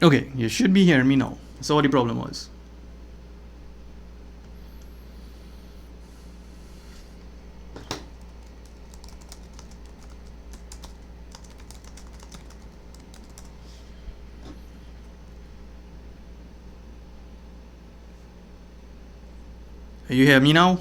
Okay, you should be hearing me now. So what the problem was? You hear me now?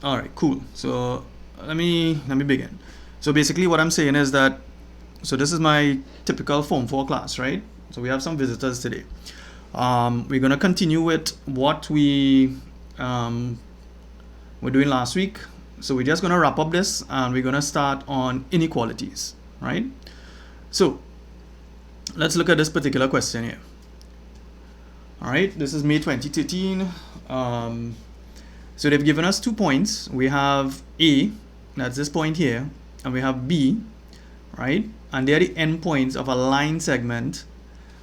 All right, cool. So let me begin. So basically what I'm saying is that, so this is my typical Form 4 class, right? So we have some visitors today. We're going to continue with what we were doing last week. So we're just going to wrap up this and we're going to start on inequalities, right? So let's look at this particular question here. All right, this is May 2013. So they've given us 2 points. We have A, that's this point here, and we have B, right? And they're the endpoints of a line segment.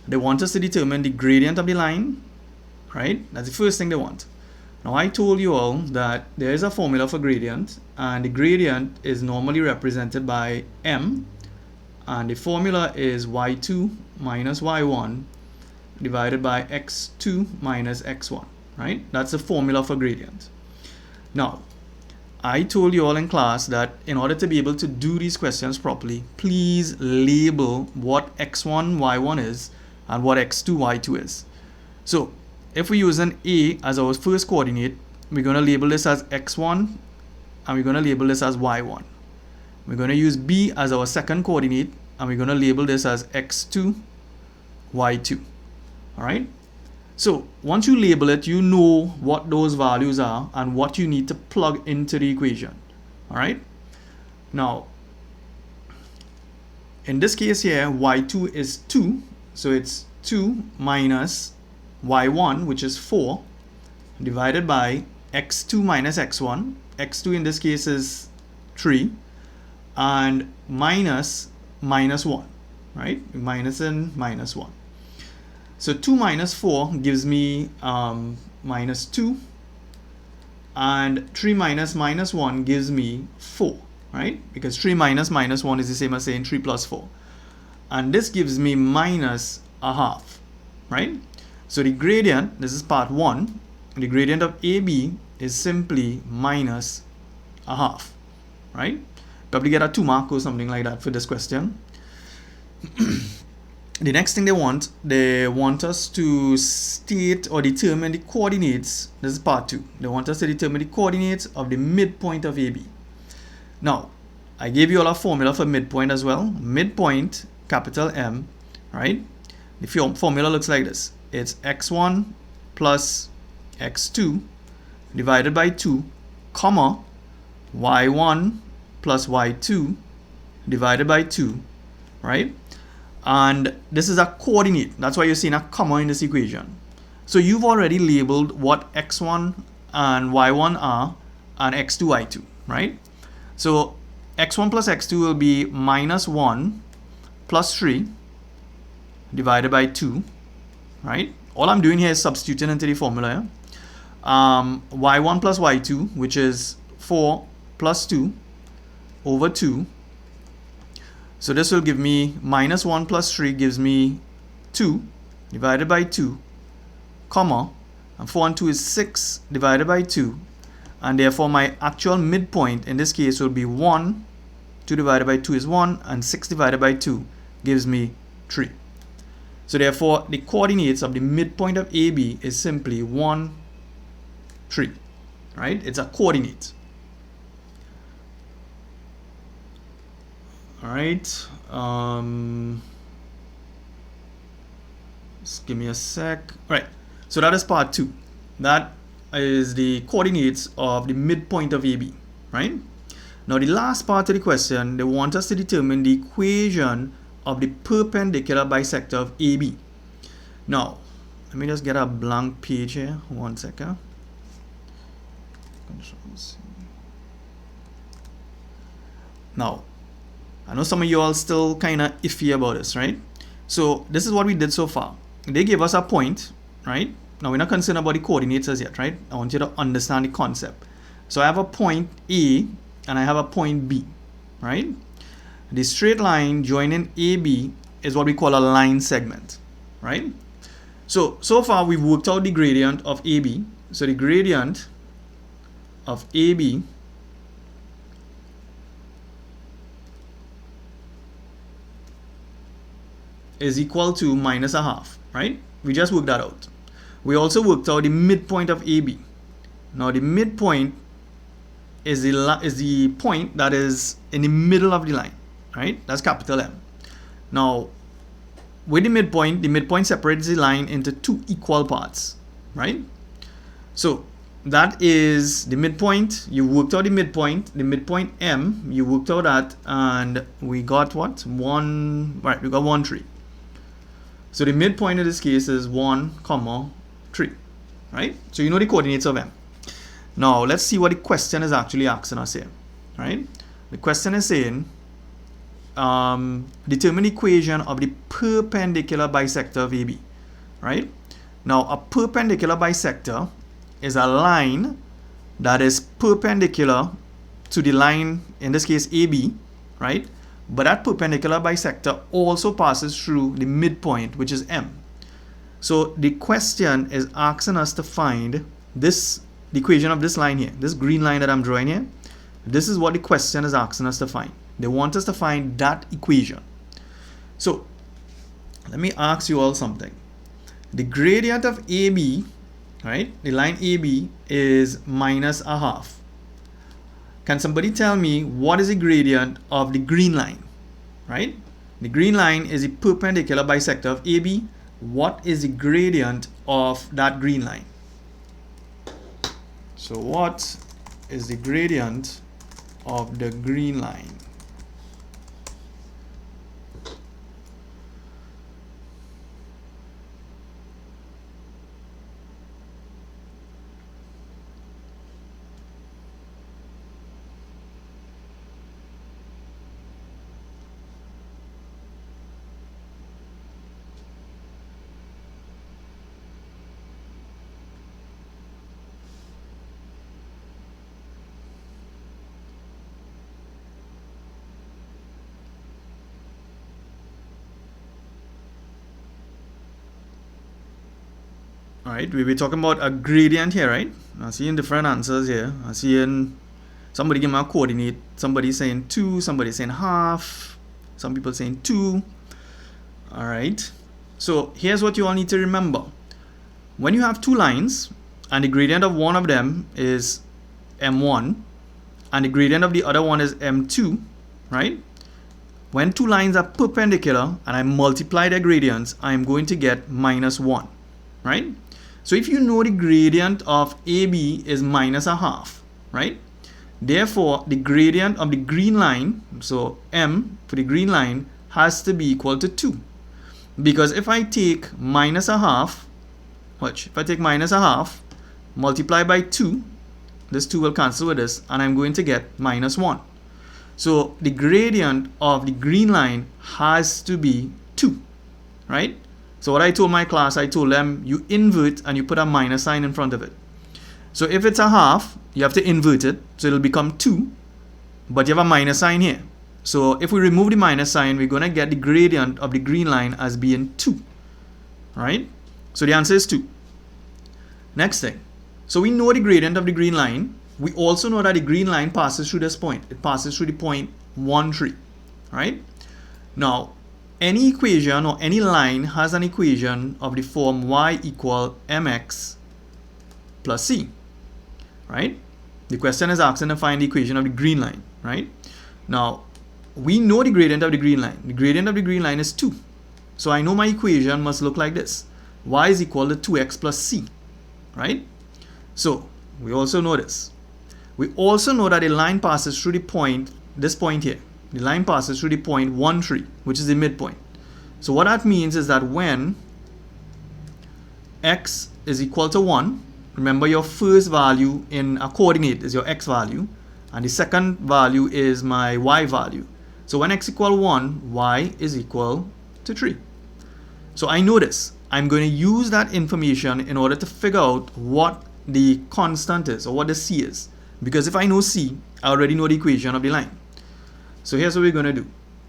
They want us to determine the gradient of the line, right? That's the first thing they want. Now I told you all that there is a formula for gradient, and the gradient is normally represented by M, and the formula is y2 minus y1 divided by x2 minus x1, right? That's the formula for gradient. Now, I told you all in class that in order to be able to do these questions properly, please label what x1, y1 is and what x2, y2 is. So, if we use an A as our first coordinate, we're going to label this as x1 and we're going to label this as y1. We're going to use B as our second coordinate and we're going to label this as x2, y2. All right? So once you label it, you know what those values are and what you need to plug into the equation. All right. Now, in this case here, y2 is 2. So it's 2 minus y1, which is 4, divided by x2 minus x1. x2 in this case is 3, and minus 1, right? Minus and minus 1. So 2 minus 4 gives me minus 2, and 3 minus minus 1 gives me 4, right? Because 3 minus minus 1 is the same as saying 3 plus 4. And this gives me minus a half, right? So the gradient, this is part 1, the gradient of AB is simply minus a half, right? Probably get a 2 mark or something like that for this question. The next thing they want us to state or determine the coordinates. This is part 2. They want us to determine the coordinates of the midpoint of AB. Now, I gave you all a formula for midpoint as well. Midpoint, capital M, right? The formula looks like this. It's x1 plus x2 divided by 2, comma, y1 plus y2 divided by 2, right? And this is a coordinate. That's why you're seeing a comma in this equation. So you've already labeled what x1 and y1 are and x2, y2, right? So x1 plus x2 will be minus 1 plus 3 divided by 2, right? All I'm doing here is substituting into the formula. Y1 plus y2, which is 4 plus 2 over 2. So this will give me minus 1 plus 3 gives me 2 divided by 2, comma, and 4 and 2 is 6 divided by 2. And therefore my actual midpoint in this case will be 1, 2 divided by 2 is 1, and 6 divided by 2 gives me 3. So therefore the coordinates of the midpoint of AB is simply 1, 3, right? It's a coordinate. All right, just give me a sec. All right, so that is part 2. That is the coordinates of the midpoint of AB, right? Now the last part of the question, they want us to determine the equation of the perpendicular bisector of AB. Now, let me just get a blank page here, 1 second. Now, I know some of you all still kind of iffy about this, right? So this is what we did so far. They gave us a point, right? Now we're not concerned about the coordinates as yet, right? I want you to understand the concept. So I have a point A and I have a point B, right? The straight line joining AB is what we call a line segment, right? So far we've worked out the gradient of AB. So the gradient of AB is equal to minus a half, right? We just worked that out. We also worked out the midpoint of AB. Now the midpoint is the point that is in the middle of the line, right? That's capital M. Now with the midpoint separates the line into two equal parts, right? So that is the midpoint. You worked out the midpoint M, you worked out that, and we got what? 1, right, we got 1, 3. So the midpoint in this case is 1, 3, right? So you know the coordinates of M. Now let's see what the question is actually asking us here, right? The question is saying, determine the equation of the perpendicular bisector of AB, right? Now a perpendicular bisector is a line that is perpendicular to the line, in this case AB, right? But that perpendicular bisector also passes through the midpoint, which is M. So the question is asking us to find the equation of this line here, this green line that I'm drawing here. This is what the question is asking us to find. They want us to find that equation. So let me ask you all something. The gradient of AB, right, the line AB is minus a half. Can somebody tell me what is the gradient of the green line, right? The green line is the perpendicular bisector of AB. What is the gradient of that green line? So what is the gradient of the green line? All right, we were talking about a gradient here, right? I see in different answers here. I see in somebody give me a coordinate. Somebody saying 2, somebody saying half, some people saying 2. All right. So here's what you all need to remember. When you have two lines and the gradient of one of them is M1 and the gradient of the other one is M2, right? When two lines are perpendicular and I multiply their gradients, I'm going to get minus 1, right? So if you know the gradient of AB is minus a half, right? Therefore, the gradient of the green line, so M for the green line, has to be equal to 2. Because if I take minus a half, watch, if I take minus a half, multiply by 2, this 2 will cancel with this, and I'm going to get minus 1. So the gradient of the green line has to be 2, right? So what I told my class, I told them you invert and you put a minus sign in front of it. So if it's a half, you have to invert it, so it'll become 2, but you have a minus sign here. So if we remove the minus sign, we're going to get the gradient of the green line as being 2, right? So the answer is 2. Next thing, so we know the gradient of the green line. We also know that the green line passes through this point. It passes through the point 1, 3, right? Now, any equation or any line has an equation of the form y equal mx plus c, right? The question is asking to find the equation of the green line, right? Now, we know the gradient of the green line. The gradient of the green line is 2. So I know my equation must look like this. Y is equal to 2x plus c, right? So we also know this. We also know that a line passes through the point, this point here. The line passes through the point 1, 3, which is the midpoint. So what that means is that when x is equal to 1, remember your first value in a coordinate is your x value, and the second value is my y value. So when x equal 1, y is equal to 3. So I know this. I'm going to use that information in order to figure out what the constant is or what the C is. Because if I know C, I already know the equation of the line. So here's what we're going to do.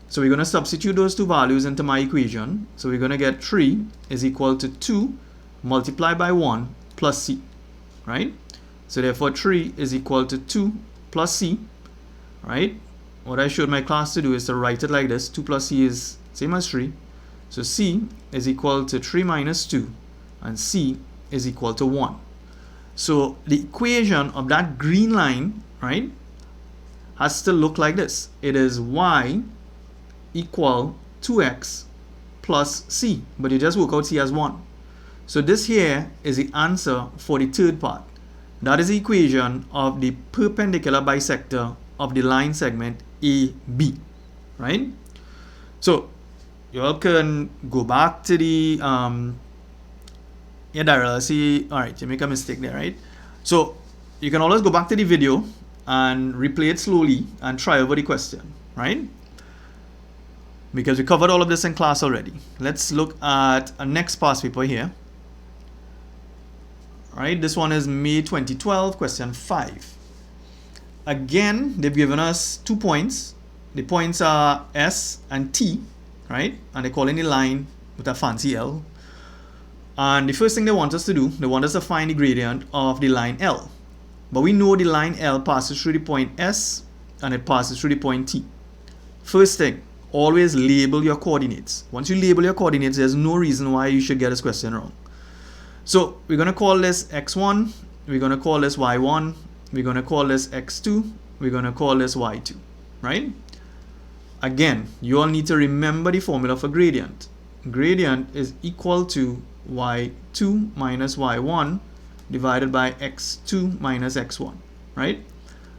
So we're going to substitute those two values into my equation. So we're going to get 3 is equal to 2 multiplied by 1 plus C, right? So therefore 3 is equal to 2 plus C, right? What I showed my class to do is to write it like this. 2 plus C is same as 3. So C is equal to 3 minus 2 and C is equal to 1. So the equation of that green line, right, has to look like this. It is y equal 2x plus c, but you just work out c as 1. So this here is the answer for the third part. That is the equation of the perpendicular bisector of the line segment AB, right? So you all can go back to the see, all right, you make a mistake there, right? So you can always go back to the video and replay it slowly and try over the question, right? Because we covered all of this in class already. Let's look at a next past paper here. All right, this one is May 2012, question 5. Again, they've given us 2 points. The points are S and T, right? And they're calling the line with a fancy L. And the first thing they want us to do, they want us to find the gradient of the line L. But we know the line L passes through the point S and it passes through the point T. First thing, always label your coordinates. Once you label your coordinates, there's no reason why you should get this question wrong. So we're going to call this x1, we're going to call this y1, we're going to call this x2, we're going to call this y2, right? Again, you all need to remember the formula for gradient. Gradient is equal to y2 minus y1 divided by x2 minus x1, right?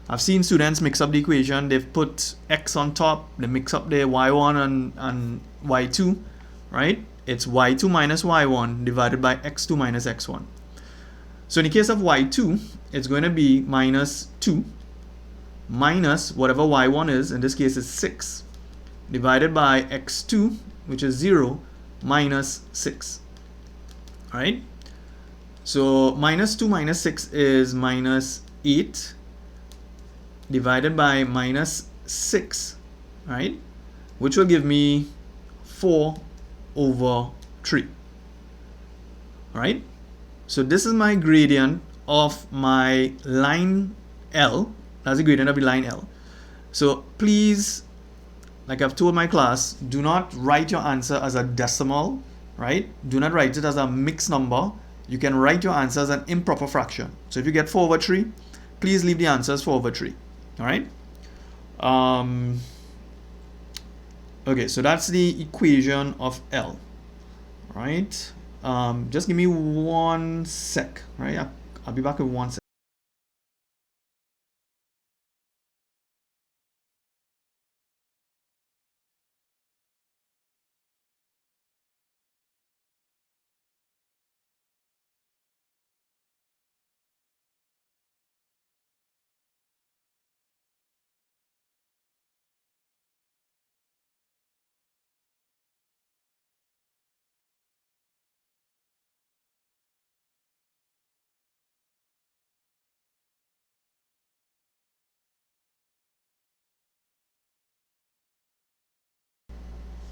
I've seen students mix up the equation. They've put x on top, they mix up their y1 and y2, right? It's y2 minus y1 divided by x2 minus x1. So in the case of y2, it's going to be minus 2 minus whatever y1 is, in this case is 6, divided by x2, which is 0, minus 6. Alright? So minus 2 minus 6 is minus 8 divided by minus 6, right? Which will give me 4 over 3. Alright? So this is my gradient of my line L. That's the gradient of the line L. So please, like I've told my class, do not write your answer as a decimal, right? Do not write it as a mixed number. You can write your answer as an improper fraction. So if you get 4 over 3, please leave the answer as 4 over 3. All right? Okay, so that's the equation of L. All right? Just give me 1 sec, right? I'll be back in 1 sec.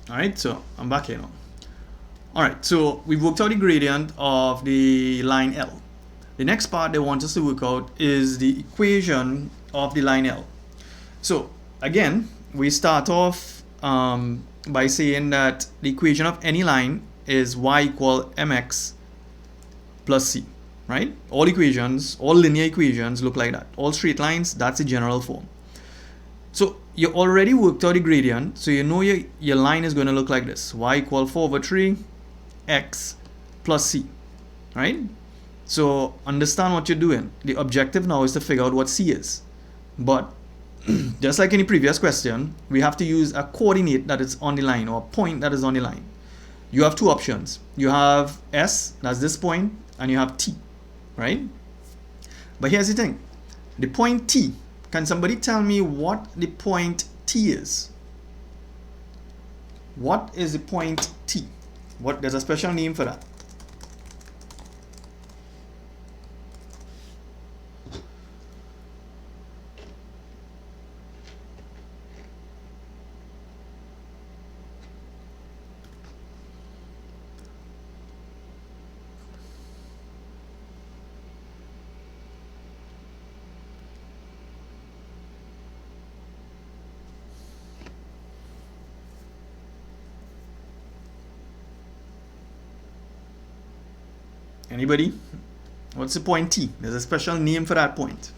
All right, so I'm back here now. All right, so we've worked out the gradient of the line L. The next part they want us to work out is the equation of the line L. So again, we start off by saying that the equation of any line is y equal mx plus c, right? All equations, all linear equations look like that. All straight lines, that's the general form. So you already worked out the gradient, so you know your line is going to look like this. Y equal 4 over 3 x plus c, right? So understand what you're doing. The objective now is to figure out what c is. But just like in the previous question, we have to use a coordinate that is on the line, or a point that is on the line. You have two options. You have s, that's this point, and you have t, right? But here's the thing. The point t, can somebody tell me what the point T is? What is the point T? There's a special name for that. Anybody? What's the point T? There's a special name for that point.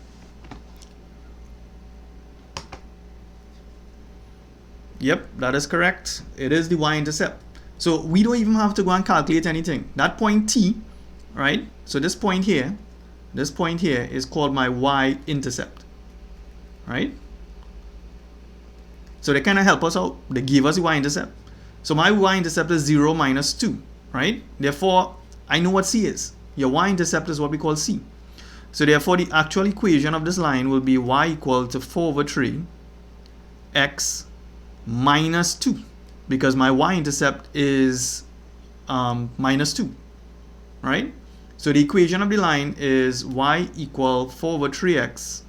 Yep, that is correct. It is the y-intercept. So we don't even have to go and calculate anything. That point T, right? So this point here is called my y-intercept, right? So they kind of help us out. They give us the y-intercept. So my y-intercept is 0 minus 2, right? Therefore, I know what C is. Your y-intercept is what we call C. So therefore, the actual equation of this line will be y equal to 4 over 3 x minus 2, because my y-intercept is minus 2, right? So the equation of the line is y equal 4 over 3x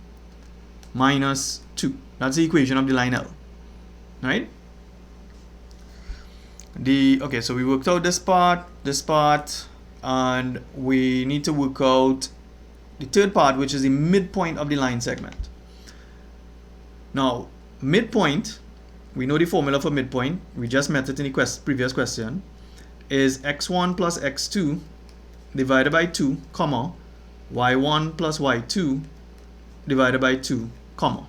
minus 2. That's the equation of the line L, right? Okay, so we worked out this part, and we need to work out the third part, which is the midpoint of the line segment. Now, midpoint, we know the formula for midpoint. We just met it in the previous question. Is x1 plus x2 divided by 2, comma, y1 plus y2 divided by 2, comma.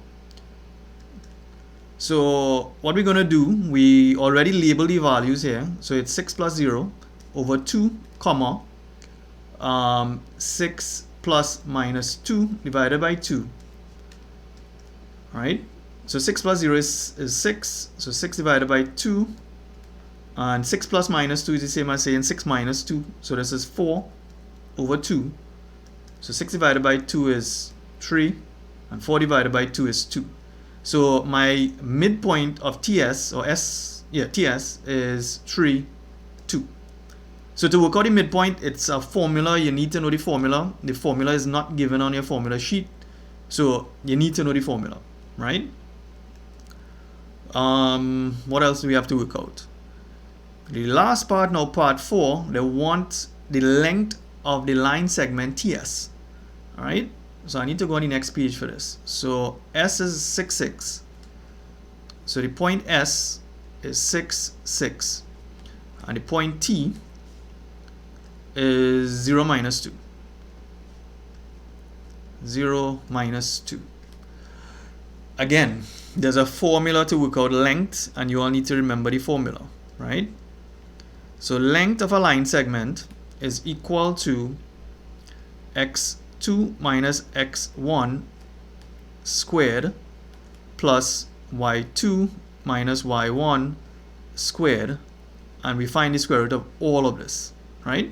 So what we're going to do, we already labeled the values here. So it's 6 plus 0 over 2, comma, 6 plus minus 2 divided by 2. Right? So 6 plus 0 is 6. So 6 divided by 2. And 6 plus minus 2 is the same as saying 6 minus 2. So this is 4 over 2. So 6 divided by 2 is 3. And 4 divided by 2 is 2. So my midpoint of TS, or TS is 3, 2. So to work out the midpoint, it's a formula. You need to know the formula. The formula is not given on your formula sheet. So you need to know the formula, right? What else do we have to work out? The last part, now part 4, they want the length of the line segment TS. All right? So I need to go on the next page for this. So S is 6, 6. So the point S is 6, 6. And the point T is 0 minus 2. 0 minus 2. Again, there's a formula to work out length, and you all need to remember the formula, right? So length of a line segment is equal to x2 minus x1 squared plus y2 minus y1 squared, and we find the square root of all of this, right?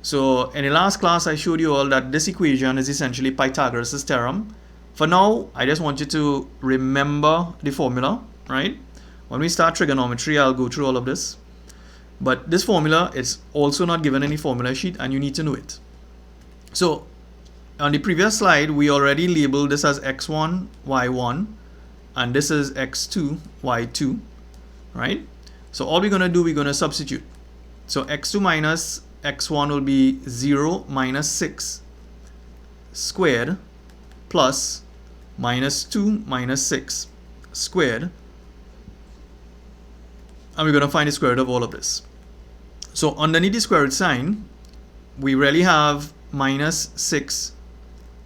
So in the last class I showed you all that this equation is essentially Pythagoras' theorem. For now, I just want you to remember the formula, right? When we start trigonometry, I'll go through all of this. But this formula is also not given any formula sheet, and you need to know it. So on the previous slide, we already labeled this as x1, y1, and this is x2, y2, right? So all we're going to do, we're going to substitute. So x2 minus x1 will be 0 minus 6 squared plus minus 2 minus 6 squared, and we're going to find the square root of all of this. So underneath the square root sign, we really have minus 6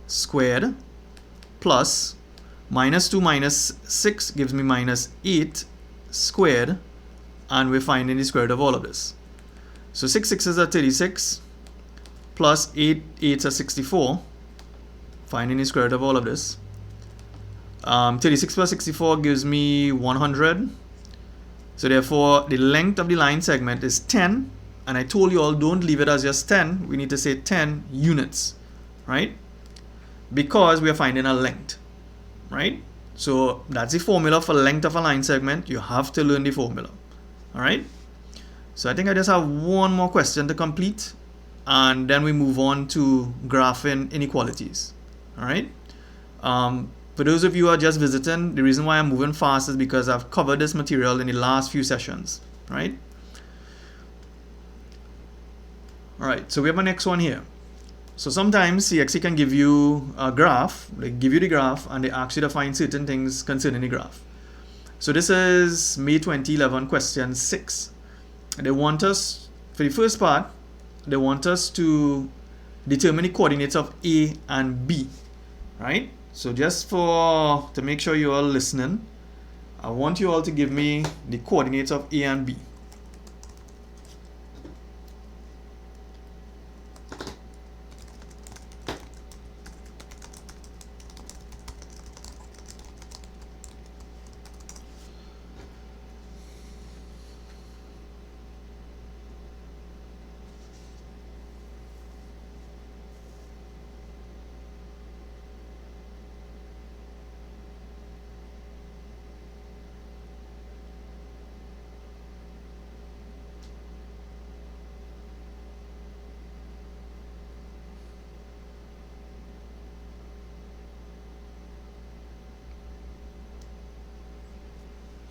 squared plus minus 2 minus 6 gives me minus 8 squared, and we're finding the square root of all of this. So 6 6s are 36 plus 8 8s are 64, finding the square root of all of this. 36 plus 64 gives me 100. So therefore the length of the line segment is 10, and I told you all don't leave it as just 10, we need to say 10 units, right? Because we are finding a length, right? So that's the formula for length of a line segment. You have to learn the formula, all right? So I think I just have one more question to complete, and then we move on to graphing inequalities, all right? For those of you who are just visiting, the reason why I'm moving fast is because I've covered this material in the last few sessions, right? All right, so we have our next one here. So sometimes CSEC can give you a graph, they give you the graph, and they ask you to find certain things concerning the graph. So this is May 2011, question 6. They want us, for the first part, they want us to determine the coordinates of A and B, right? So just to make sure you are listening, I want you all to give me the coordinates of A and B.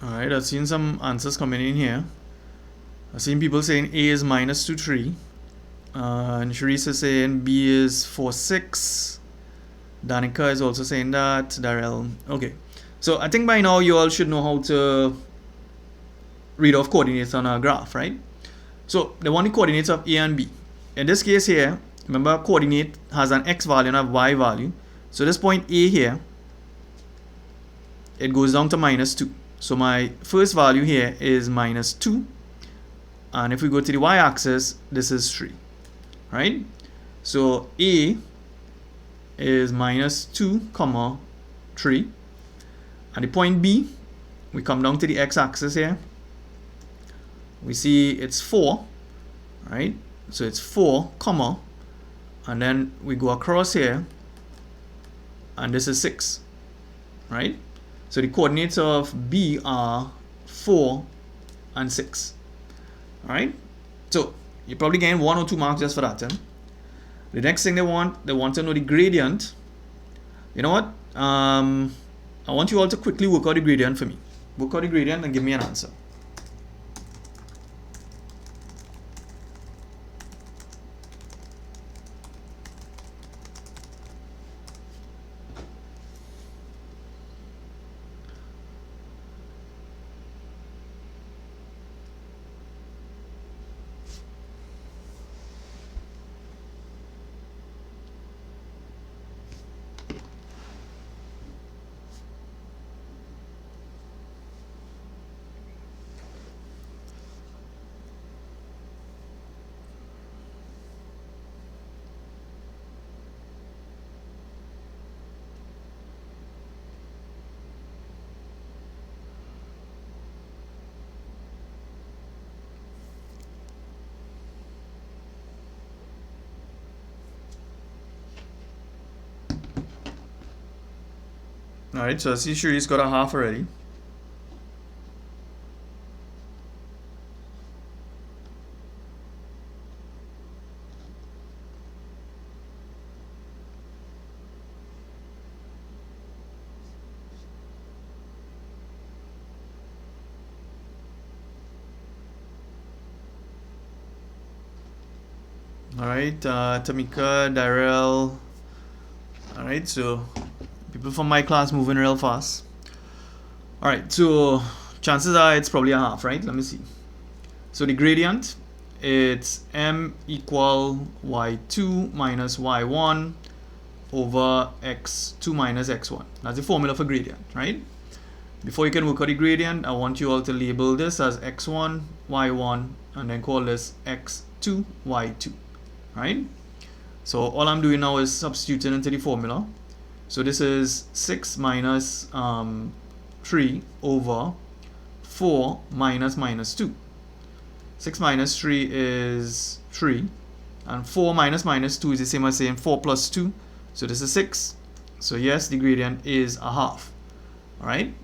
Alright, I've seen some answers coming in here. I've seen people saying A is minus 2, 3. And Sharice is saying B is 4, 6. Danica is also saying that. Darrell. Okay. So I think by now you all should know how to read off coordinates on a graph, right? So they want the coordinates of A and B. In this case here, remember coordinate has an X value and a Y value. So this point A here, it goes down to minus 2. So my first value here is minus 2. And if we go to the y-axis, this is 3. Right? So A is minus 2, comma 3. And the point B, we come down to the x-axis here. We see it's 4. Right? So it's 4, comma. And then we go across here. And this is 6. Right? So the coordinates of B are 4 and 6. Alright? So you're probably getting 1 or 2 marks just for that. The next thing they want to know the gradient. You know what? I want you all to quickly work out the gradient for me. Work out the gradient and give me an answer. Alright, so I see Shuri's got a half already. Alright, Tamika, Darrell. Alright, so people from my class moving real fast. Alright, so chances are it's probably a half, right? Let me see. So the gradient, it's m equal y2 minus y1 over x2 minus x1. That's the formula for gradient, right? Before you can work out the gradient, I want you all to label this as x1, y1, and then call this x2, y2, right? So all I'm doing now is substituting into the formula. So this is 6 minus 3 over 4 minus 2. 6 minus 3 is 3. And 4 minus 2 is the same as saying 4 plus 2. So this is 6. So yes, the gradient is a half. Alright?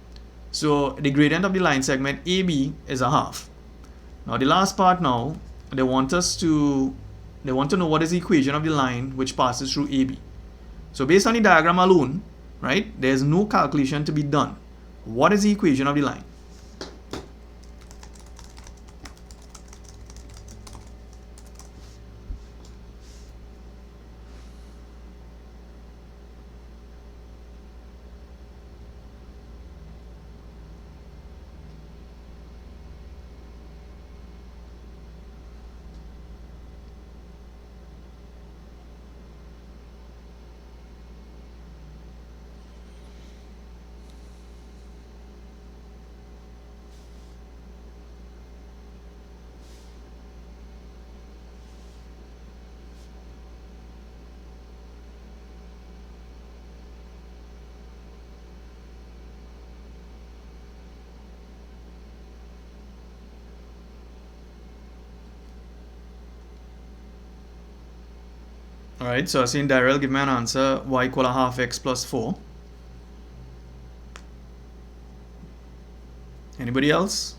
So the gradient of the line segment AB is a half. Now the last part now, they want to know what is the equation of the line which passes through AB. So based on the diagram alone, right, there's no calculation to be done. What is the equation of the line? Alright, so I've seen Daryl give me an answer, y equal a half x plus 4. Anybody else?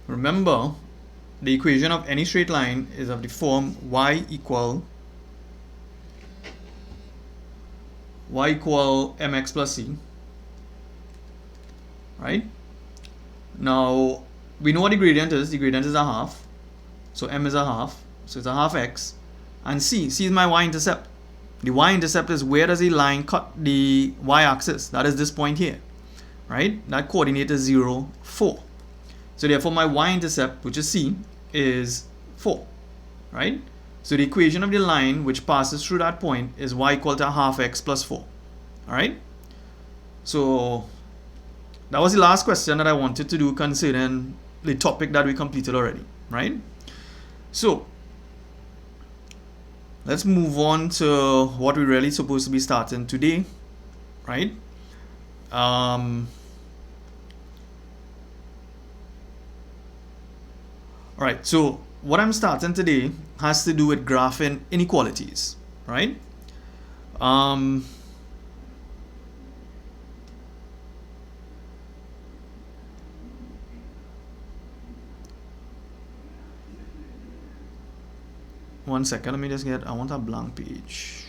Remember, the equation of any straight line is of the form y equal mx plus c. Right? Now, we know what the gradient is. The gradient is a half. So m is a half. So it's a half x. And c is my y-intercept. The y-intercept is where does the line cut the y-axis. That is this point here. Right? That coordinate is 0, 4. So therefore my y-intercept, which is c, is 4, right? So the equation of the line which passes through that point is y equal to half x plus 4, all right? So that was the last question that I wanted to do concerning the topic that we completed already, right? So let's move on to what we're really supposed to be starting today, right? Alright, so what I'm starting today has to do with graphing inequalities, right? One second, let me just I want a blank page.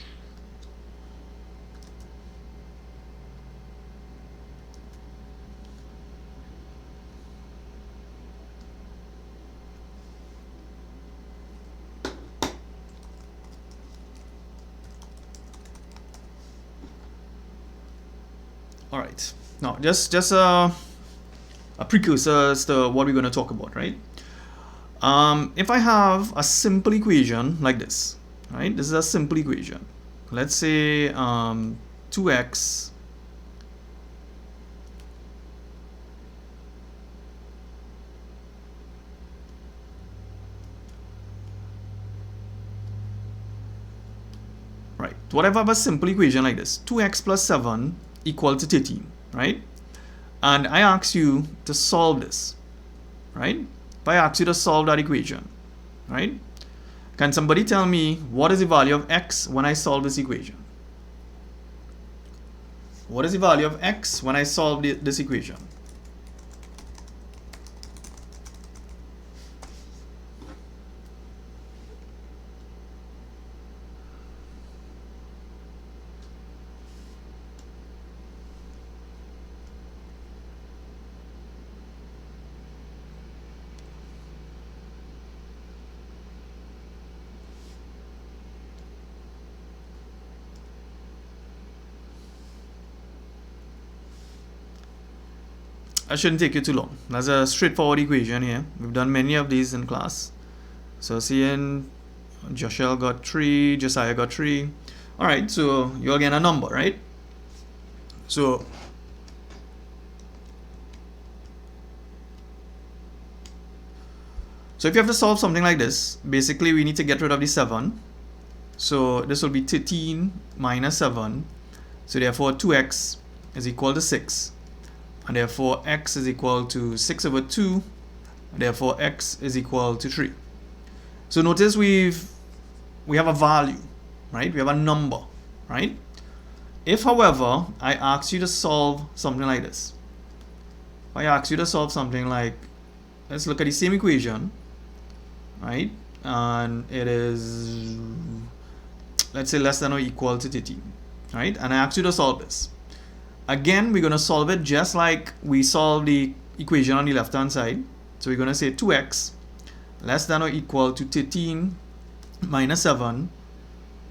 All right, now just a precursor as to what we're going to talk about, right? If I have a simple equation like this, right? This is a simple equation. Let's say 2x right. What if I have a simple equation like this? 2x plus 7 equal to 13, right? And I ask you to solve this, right? If I ask you to solve that equation, right? Can somebody tell me what is the value of x when I solve this equation? What is the value of x when I solve this equation? That shouldn't take you too long. That's a straightforward equation here. We've done many of these in class. So seeing Joshua got 3, Josiah got 3. Alright, so you're getting a number, right? So if you have to solve something like this, basically we need to get rid of the 7. So this will be 13 minus 7. So therefore 2x is equal to 6. And therefore x is equal to 6 over 2. And therefore x is equal to 3. So notice we have a value, right? We have a number, right? If, however, I ask you to solve something like this. If I ask you to solve something like, let's look at the same equation, right? And it is, let's say, less than or equal to 13, right? And I ask you to solve this. Again, we're going to solve it just like we solved the equation on the left hand side. So we're going to say 2x less than or equal to 13 minus 7,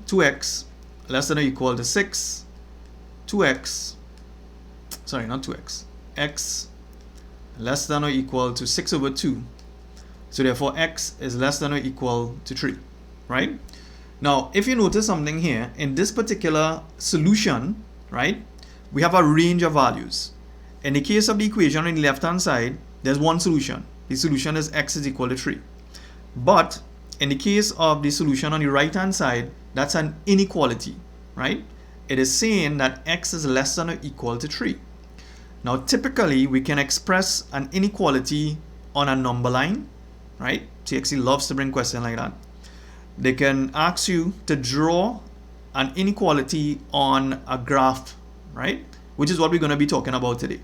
2x less than or equal to 6, 2x, sorry, not 2x, x less than or equal to 6 over 2. So therefore x is less than or equal to 3, right? Now, if you notice something here, in this particular solution, right? We have a range of values. In the case of the equation on the left-hand side, there's one solution. The solution is x is equal to 3. But in the case of the solution on the right-hand side, that's an inequality, right? It is saying that x is less than or equal to 3. Now, typically, we can express an inequality on a number line, right? CXC loves to bring questions like that. They can ask you to draw an inequality on a graph, right? Which is what we're going to be talking about today.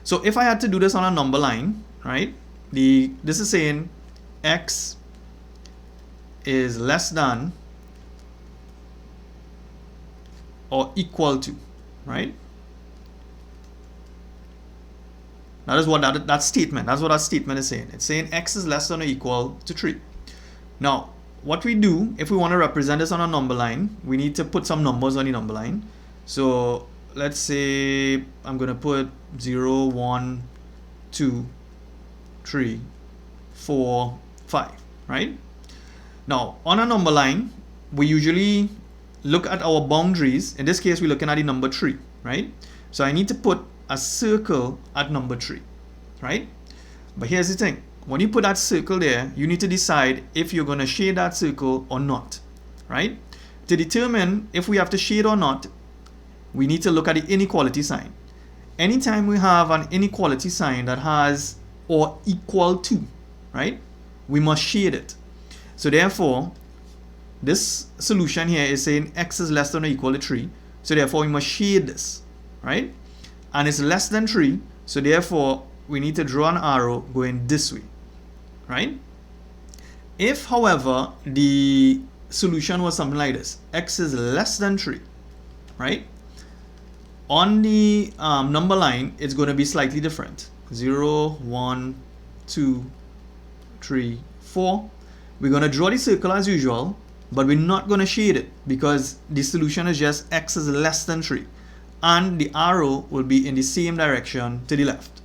So if I had to do this on a number line, right? This is saying x is less than or equal to, right? That is what that statement, that's what that statement is saying. It's saying x is less than or equal to 3. Now, what we do, if we want to represent this on a number line, we need to put some numbers on the number line. So let's say I'm going to put 0, 1, 2, 3, 4, 5, right? Now, on a number line, we usually look at our boundaries. In this case, we're looking at the number 3, right? So I need to put a circle at number 3, right? But here's the thing. When you put that circle there, you need to decide if you're going to shade that circle or not, right? To determine if we have to shade or not, we need to look at the inequality sign. Anytime we have an inequality sign that has or equal to, right, we must shade it. So therefore, this solution here is saying x is less than or equal to 3. So therefore, we must shade this, right? And it's less than 3. So therefore, we need to draw an arrow going this way, right? If, however, the solution was something like this, x is less than 3, right? On the number line, it's going to be slightly different. 0, 1, 2, 3, 4. We're going to draw the circle as usual, but we're not going to shade it because the solution is just x is less than 3. And the arrow will be in the same direction to the left.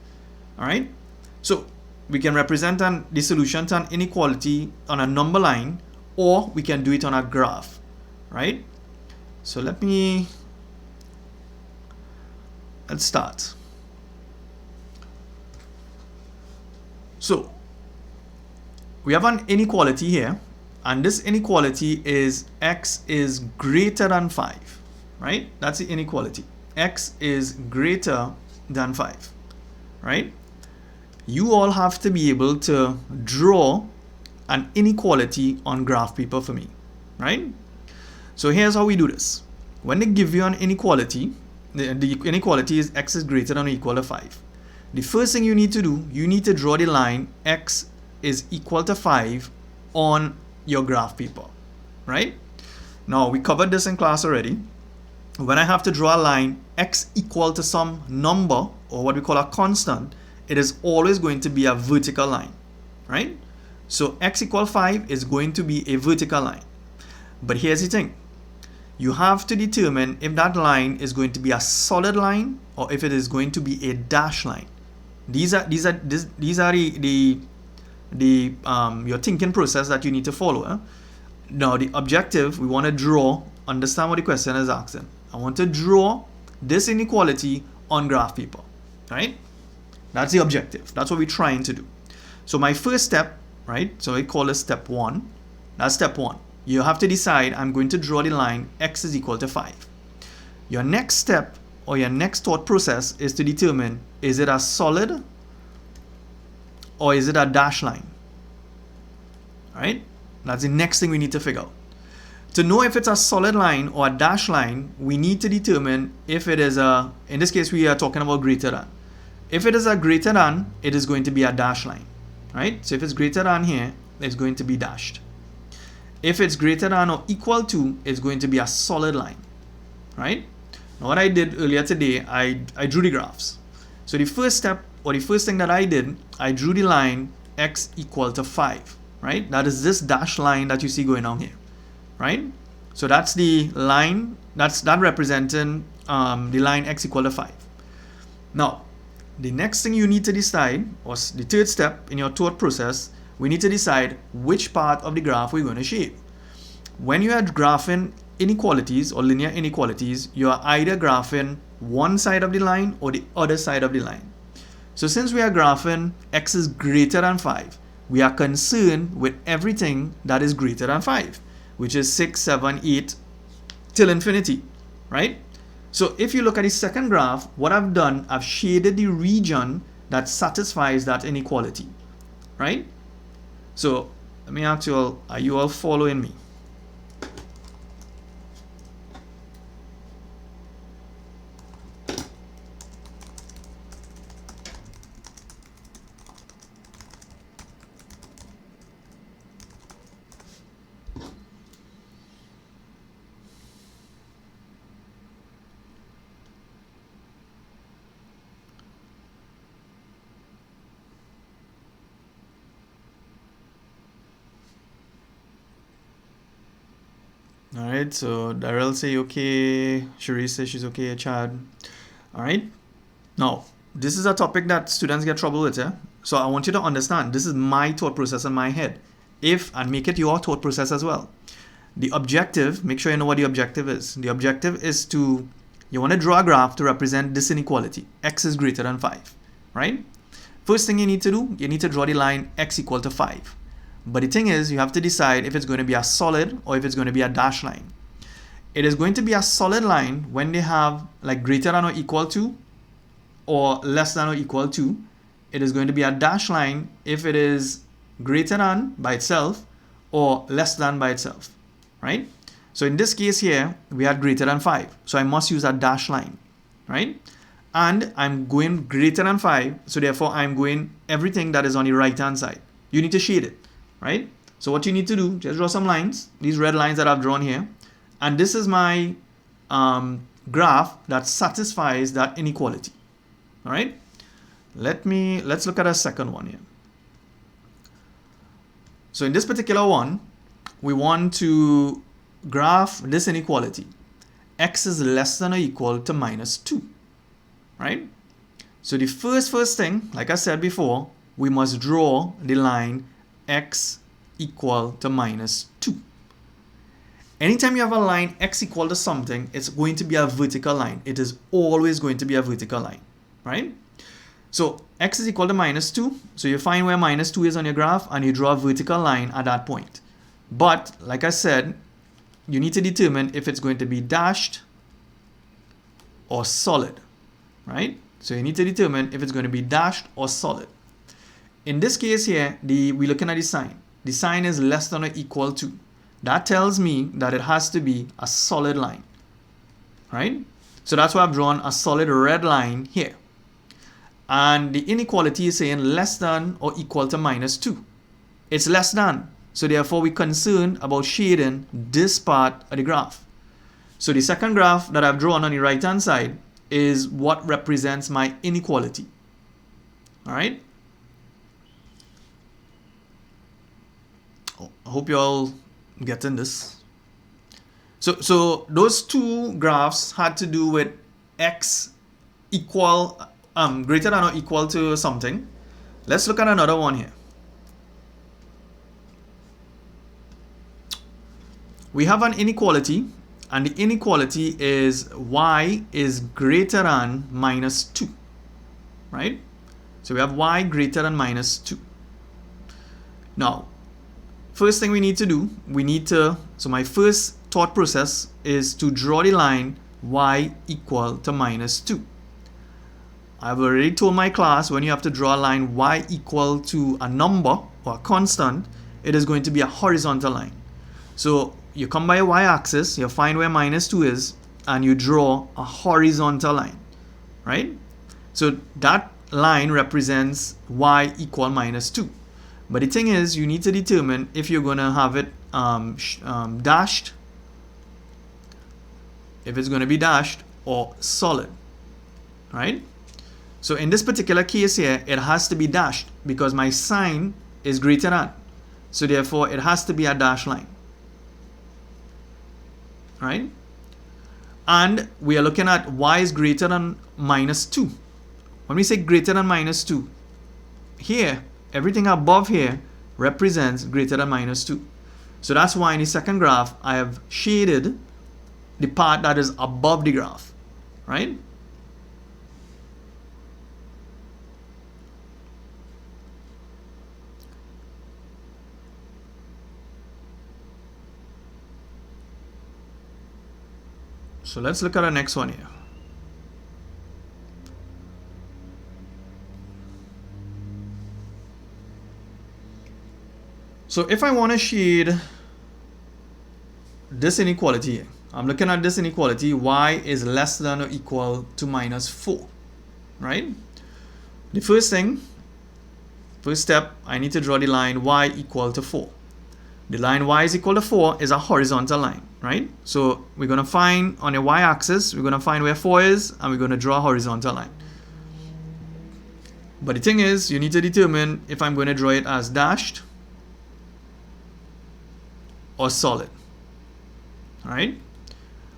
All right? So we can represent the solution to an inequality on a number line, or we can do it on a graph, right? So let's start. So we have an inequality here, and this inequality is x is greater than 5, right? That's the inequality. X is greater than 5, right? You all have to be able to draw an inequality on graph paper for me, right? So here's how we do this. When they give you an inequality, the inequality is x is greater than or equal to 5. The first thing you need to do, you need to draw the line x is equal to 5 on your graph paper, right? Now, we covered this in class already. When I have to draw a line x equal to some number, or what we call a constant, it is always going to be a vertical line, right? So x equal 5 is going to be a vertical line. But here's the thing. You have to determine if that line is going to be a solid line or if it is going to be a dash line. These are your thinking process that you need to follow. Now the objective, we want to draw, understand what the question is asking. I want to draw this inequality on graph paper, right? That's the objective. That's what we're trying to do. So my first step, right? So I call it step 1. That's step 1. You have to decide, I'm going to draw the line x is equal to 5. Your next step or your next thought process is to determine, is it a solid or is it a dash line? All right? That's the next thing we need to figure out. To know if it's a solid line or a dash line, we need to determine if it is a, in this case we are talking about greater than. If it is a greater than, it is going to be a dash line, right? So if it's greater than here, it's going to be dashed. If it's greater than or equal to, it's going to be a solid line, right? Now what I did earlier today, I drew the graphs. So the first step, or the first thing that I did, I drew the line x equal to 5, right? That is this dashed line that you see going on here, right? So that's the line, that representing the line x equal to 5. Now, the next thing you need to decide, or the third step in your thought process, we need to decide which part of the graph we're going to shade. When you are graphing inequalities or linear inequalities, you are either graphing one side of the line or the other side of the line. So since we are graphing x is greater than 5, we are concerned with everything that is greater than 5, which is 6, 7, 8 till infinity, right? So if you look at the second graph, what I've done, I've shaded the region that satisfies that inequality, right? So let me ask you all, are you all following me? All right, so Daryl say okay, Cherise says she's okay, Chad. All right, now this is a topic that students get trouble with, yeah? So I want you to understand, this is my thought process in my head. And make it your thought process as well. The objective, make sure you know what the objective is. The objective is you want to draw a graph to represent this inequality. X is greater than 5, right? First thing you need to do, you need to draw the line x equal to 5. But the thing is, you have to decide if it's going to be a solid or if it's going to be a dashed line. It is going to be a solid line when they have like greater than or equal to or less than or equal to. It is going to be a dashed line if it is greater than by itself or less than by itself, right? So in this case here, we had greater than 5. So I must use a dashed line, right? And I'm going greater than 5. So therefore, I'm going everything that is on the right-hand side. You need to shade it, right? So what you need to do, just draw some lines, these red lines that I've drawn here. And this is my graph that satisfies that inequality, all right? Let's look at a second one here. So in this particular one, we want to graph this inequality. X is less than or equal to minus 2, right? So the first thing, like I said before, we must draw the line x equal to minus 2. Anytime you have a line x equal to something, it's going to be a vertical line. It is always going to be a vertical line, right? So x is equal to minus 2. So you find where minus 2 is on your graph and you draw a vertical line at that point. But like I said, you need to determine if it's going to be dashed or solid, right? So you need to determine if it's going to be dashed or solid. In this case here, we're looking at the sign. The sign is less than or equal to. That tells me that it has to be a solid line, right? So that's why I've drawn a solid red line here. And the inequality is saying less than or equal to minus 2. It's less than. So therefore, we're concerned about shading this part of the graph. So the second graph that I've drawn on the right-hand side is what represents my inequality. All right? I hope you all getting this. So those two graphs had to do with x equal greater than or equal to something. Let's look at another one here. We have an inequality, and the inequality is y is greater than minus 2, right? So we have y greater than minus 2. Now, first thing we need to do, so my first thought process is to draw the line y equal to minus 2. I've already told my class when you have to draw a line y equal to a number or a constant, it is going to be a horizontal line. So you come by a y-axis, you find where minus 2 is, and you draw a horizontal line, right? So that line represents y equal minus 2. But the thing is, you need to determine if you're going to have it dashed, if it's going to be dashed or solid, right? So in this particular case here, it has to be dashed because my sign is greater than. So therefore, it has to be a dashed line, right? And we are looking at y is greater than minus 2. When we say greater than minus 2, here, everything above here represents greater than minus 2. So that's why in the second graph, I have shaded the part that is above the graph, right? So let's look at the next one here. So if I want to shade this inequality, I'm looking at this inequality, y is less than or equal to minus 4, right? The first step, I need to draw the line y equal to 4. The line y is equal to 4 is a horizontal line, right? So we're going to find on the y-axis, we're going to find where 4 is, and we're going to draw a horizontal line. But the thing is, you need to determine if I'm going to draw it as dashed or solid. All right?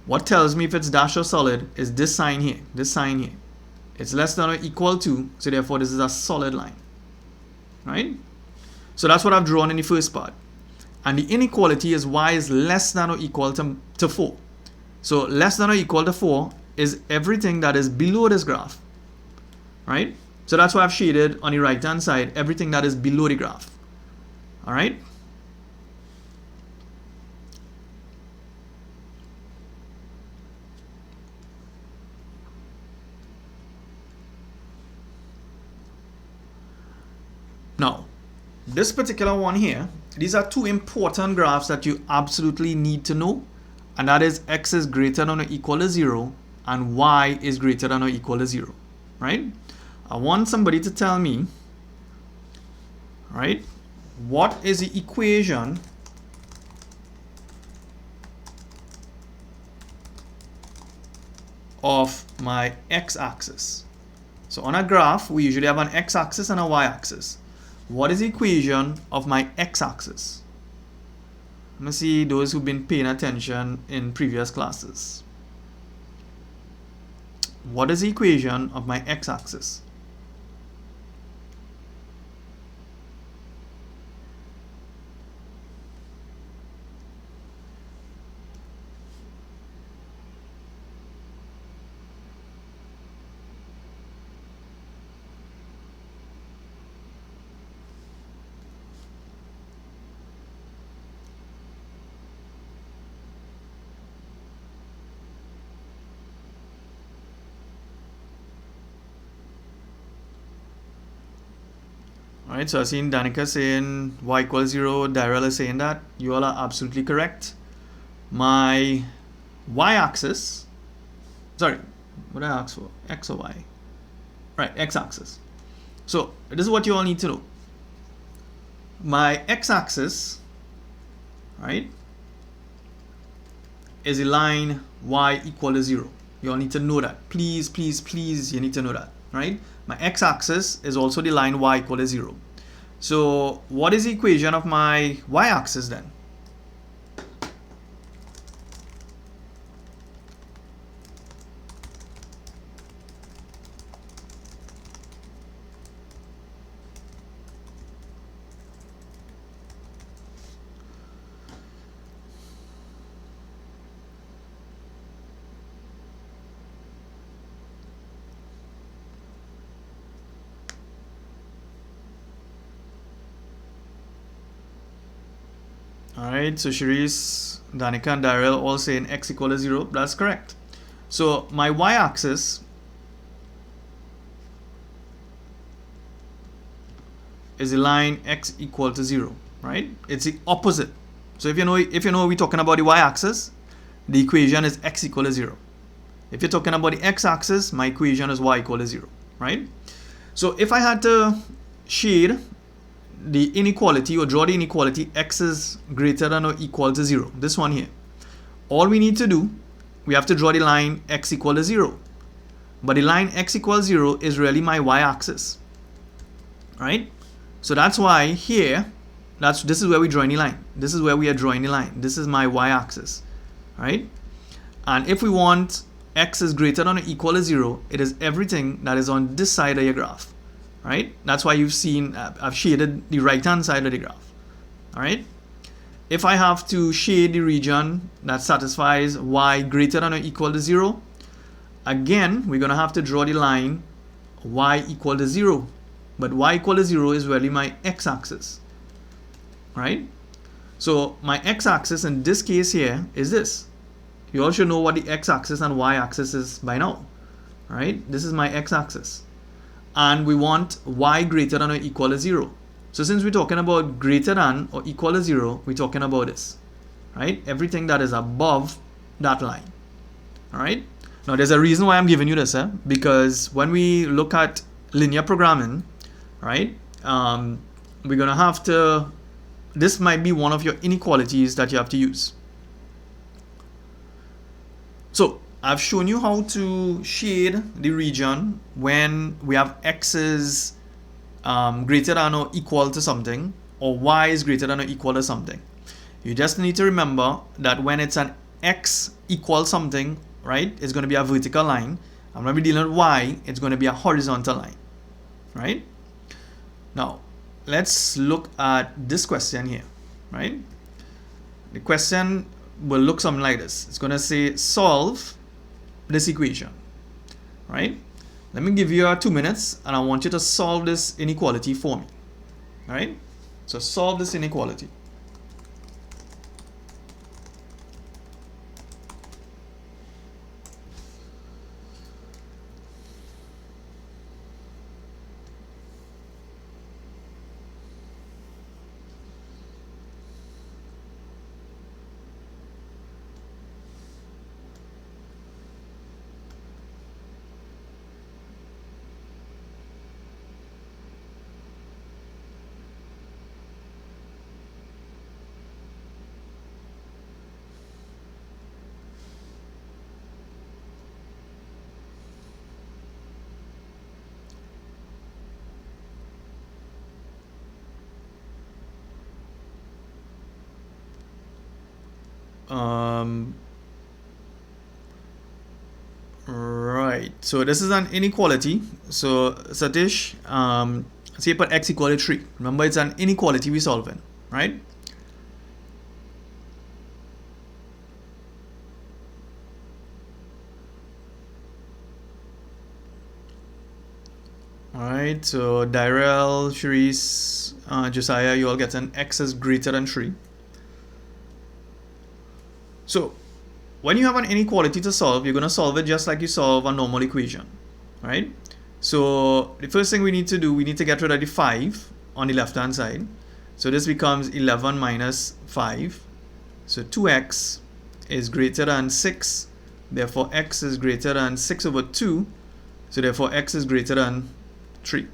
What tells me if it's dashed or solid is this sign here, It's less than or equal to, so therefore this is a solid line. Right? So that's what I've drawn in the first part. And the inequality is y is less than or equal to 4. So less than or equal to 4 is everything that is below this graph. Right? So that's why I've shaded on the right hand side everything that is below the graph. All right? Now, this particular one here, these are two important graphs that you absolutely need to know, and that is x is greater than or equal to 0 and y is greater than or equal to 0, right? I want somebody to tell me, right, what is the equation of my x-axis. So on a graph, we usually have an x-axis and a y-axis. What is the equation of my x-axis? Let me see those who've been paying attention in previous classes. What is the equation of my x-axis? Alright, so I've seen Danica saying y equals 0, Daryl is saying that. You all are absolutely correct. My y-axis, sorry, what did I ask for? X or y? Right, x-axis. So this is what you all need to know. My x-axis, right, is a line y equal to 0. You all need to know that. Please, please, please, you need to know that, right? My x-axis is also the line y equal to 0. So what is the equation of my y-axis then? Alright, so Sharice, Danica and Daryl all saying x equal to 0. That's correct. So my y-axis is the line x equal to 0, right? It's the opposite. So if you know we're talking about the y-axis, the equation is x equal to 0. If you're talking about the x-axis, my equation is y equal to 0, right? So if I had to shade the inequality or draw the inequality x is greater than or equal to 0, this one here, all we need to do, we have to draw the line x equal to 0. But the line x equals 0 is really my y-axis, right? So that's why here, this is where we're drawing the line. This is where we are drawing the line. This is my y-axis, right? And if we want x is greater than or equal to 0, it is everything that is on this side of your graph, right? That's why you've seen I've shaded the right hand side of the graph. All right, if I have to shade the region that satisfies y greater than or equal to 0, again, we're going to have to draw the line y equal to 0. But y equal to 0 is really my x-axis, right? So my x-axis in this case here is this. You all should know what the x-axis and y-axis is by now, right? This is my x-axis. And we want y greater than or equal to 0. So since we're talking about greater than or equal to 0, we're talking about this, right? Everything that is above that line, all right? Now, there's a reason why I'm giving you this, because when we look at linear programming, right, we're going to have to, this might be one of your inequalities that you have to use. So, I've shown you how to shade the region when we have x's greater than or equal to something, or y is greater than or equal to something. You just need to remember that when it's an x equals something, right, it's going to be a vertical line. And when we're dealing with y, it's going to be a horizontal line, right? Now, let's look at this question here, right? The question will look something like this. It's going to say solve this equation, right? Let me give you 2 minutes, and I want you to solve this inequality for me, all right? So solve this inequality. Right, so this is an inequality. So Satish, say put x equal to 3. Remember, it's an inequality we're solving, right? Alright, so Dyrel, Sharice, Josiah, you all get an x is greater than 3. So when you have an inequality to solve, you're going to solve it just like you solve a normal equation, right? So the first thing we need to do, we need to get rid of the 5 on the left hand side. So this becomes 11 minus 5. So 2x is greater than 6. Therefore, x is greater than 6 over 2. So therefore, x is greater than 3,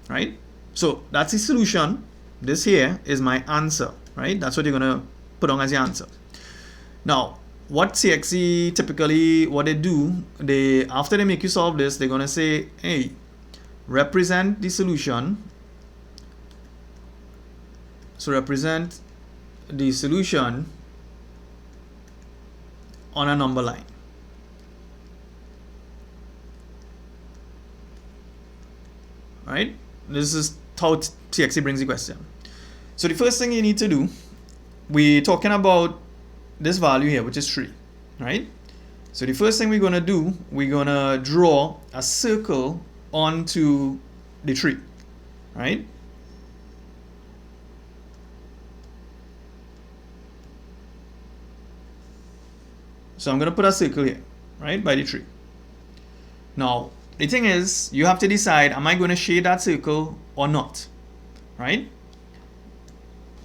right? So that's the solution. This here is my answer, right? That's what you're going to put on as your answer. Now, what CXE typically, what they do, after they make you solve this, they're going to say, hey, represent the solution. So represent the solution on a number line. Right? This is how CXE brings the question. So the first thing you need to do, we're talking about this value here, which is 3, right? So the first thing we're going to do, we're going to draw a circle onto the 3, right? So I'm going to put a circle here, right, by the 3. Now, the thing is, you have to decide, am I going to shade that circle or not, right?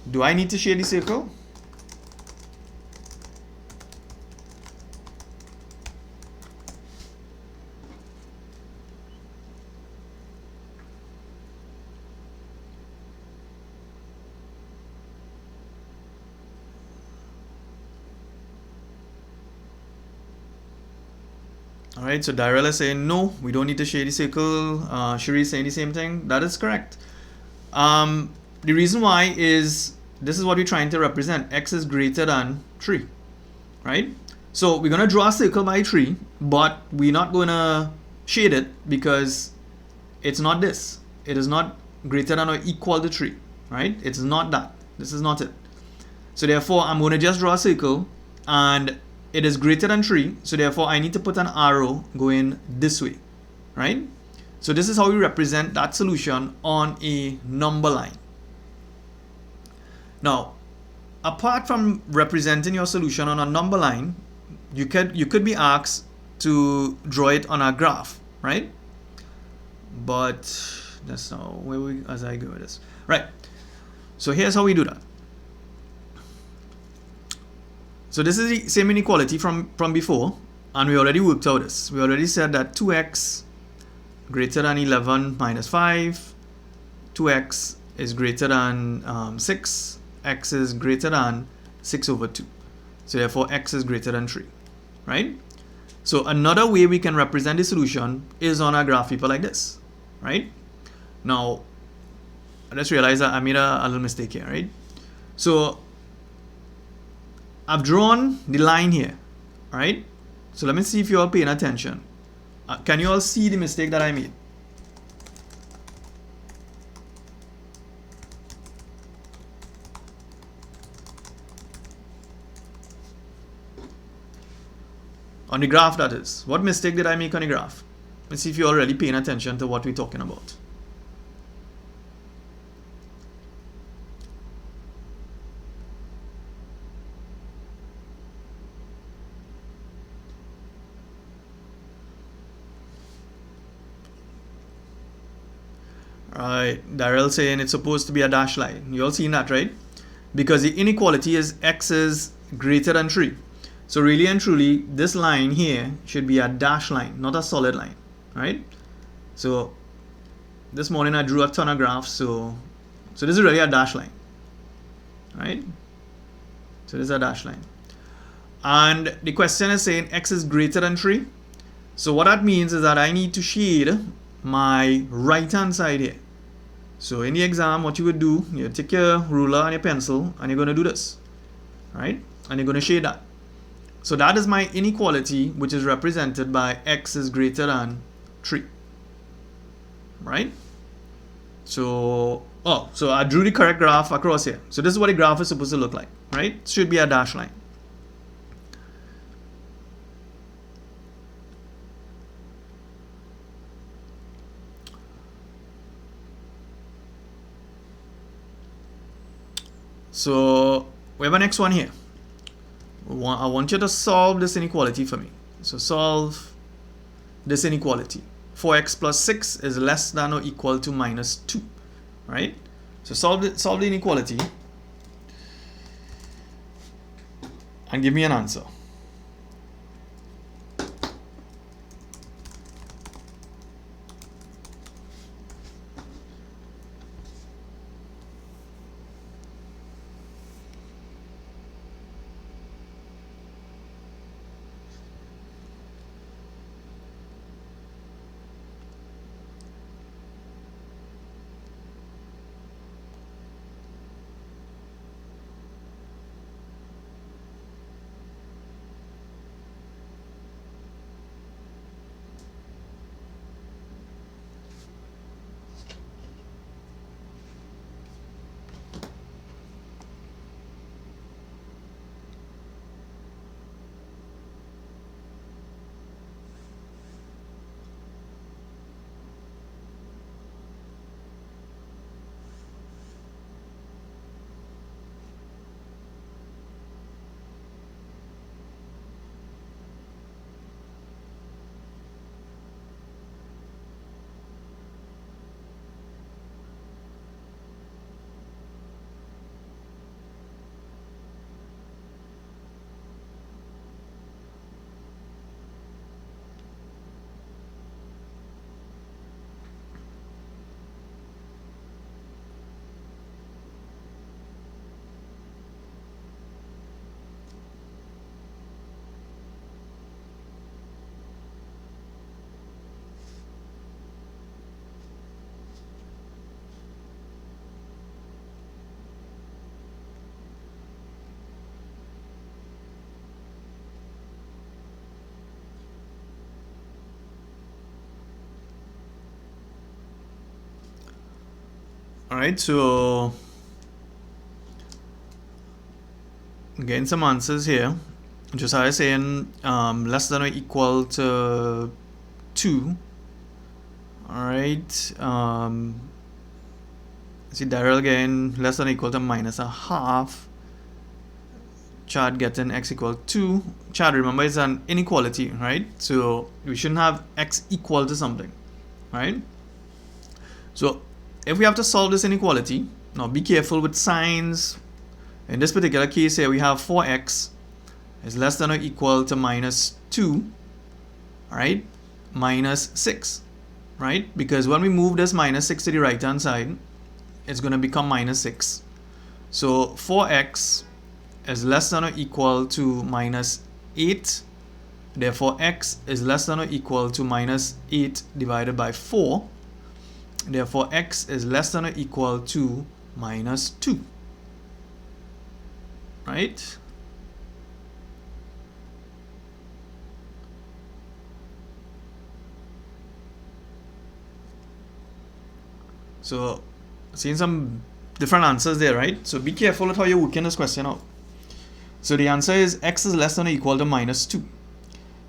Do I need to shade the circle? Alright, so Dyrel is saying no, we don't need to shade the circle. Shiri is saying the same thing. That is correct. The reason why is this is what we're trying to represent. X is greater than 3, right? So we're going to draw a circle by 3, but we're not going to shade it because it's not this. It is not greater than or equal to 3, right? It's not that. This is not it. So therefore, I'm going to just draw a circle, and it is greater than 3. So therefore, I need to put an arrow going this way, right? So this is how we represent that solution on a number line. Now, apart from representing your solution on a number line, you could be asked to draw it on a graph, right? But that's not where we as I go with this. Right. So here's how we do that. So this is the same inequality from before, and we already worked out this. We already said that 2x greater than 11 minus 5, 2x is greater than 6, x is greater than 6 over 2. So therefore x is greater than 3, right? So another way we can represent the solution is on a graph paper like this, right? Now, I just realized that I made a little mistake here, right? So I've drawn the line here, right? So let me see if you're all paying attention. Can you all see the mistake that I made? On the graph, that is. What mistake did I make on the graph? Let's see if you're already paying attention to what we're talking about. Alright, Daryl saying it's supposed to be a dash line. You all seen that, right? Because the inequality is x is greater than 3. So really and truly, this line here should be a dash line, not a solid line, right? So this morning I drew a ton of graphs, so this is really a dash line, right? So this is a dash line. And the question is saying x is greater than 3. So what that means is that I need to shade my right hand side here. So in the exam, what you would do, you take your ruler and your pencil, and you're going to do this, right? And you're going to shade that. So that is my inequality, which is represented by x is greater than 3, right? So I drew the correct graph across here. So this is what the graph is supposed to look like, right? It should be a dash line. So we have a next one here. I want you to solve this inequality for me. So solve this inequality. 4x plus 6 is less than or equal to minus 2, right? So solve the inequality and give me an answer. All right, so getting some answers here. Josiah saying less than or equal to 2. Alright. See Daryl again, less than or equal to minus a half. Chad getting x equal 2. Chad, remember, it's an inequality, right? So we shouldn't have x equal to something, right? So if we have to solve this inequality, now be careful with signs. In this particular case here, we have 4x is less than or equal to minus 2, right? Minus 6, right? Because when we move this minus 6 to the right hand side, it's going to become minus 6. So 4x is less than or equal to minus 8. Therefore, x is less than or equal to minus 8 divided by 4. Therefore, x is less than or equal to minus 2. Right? So, seeing some different answers there, right? So be careful with how you're working this question out. So the answer is x is less than or equal to minus 2.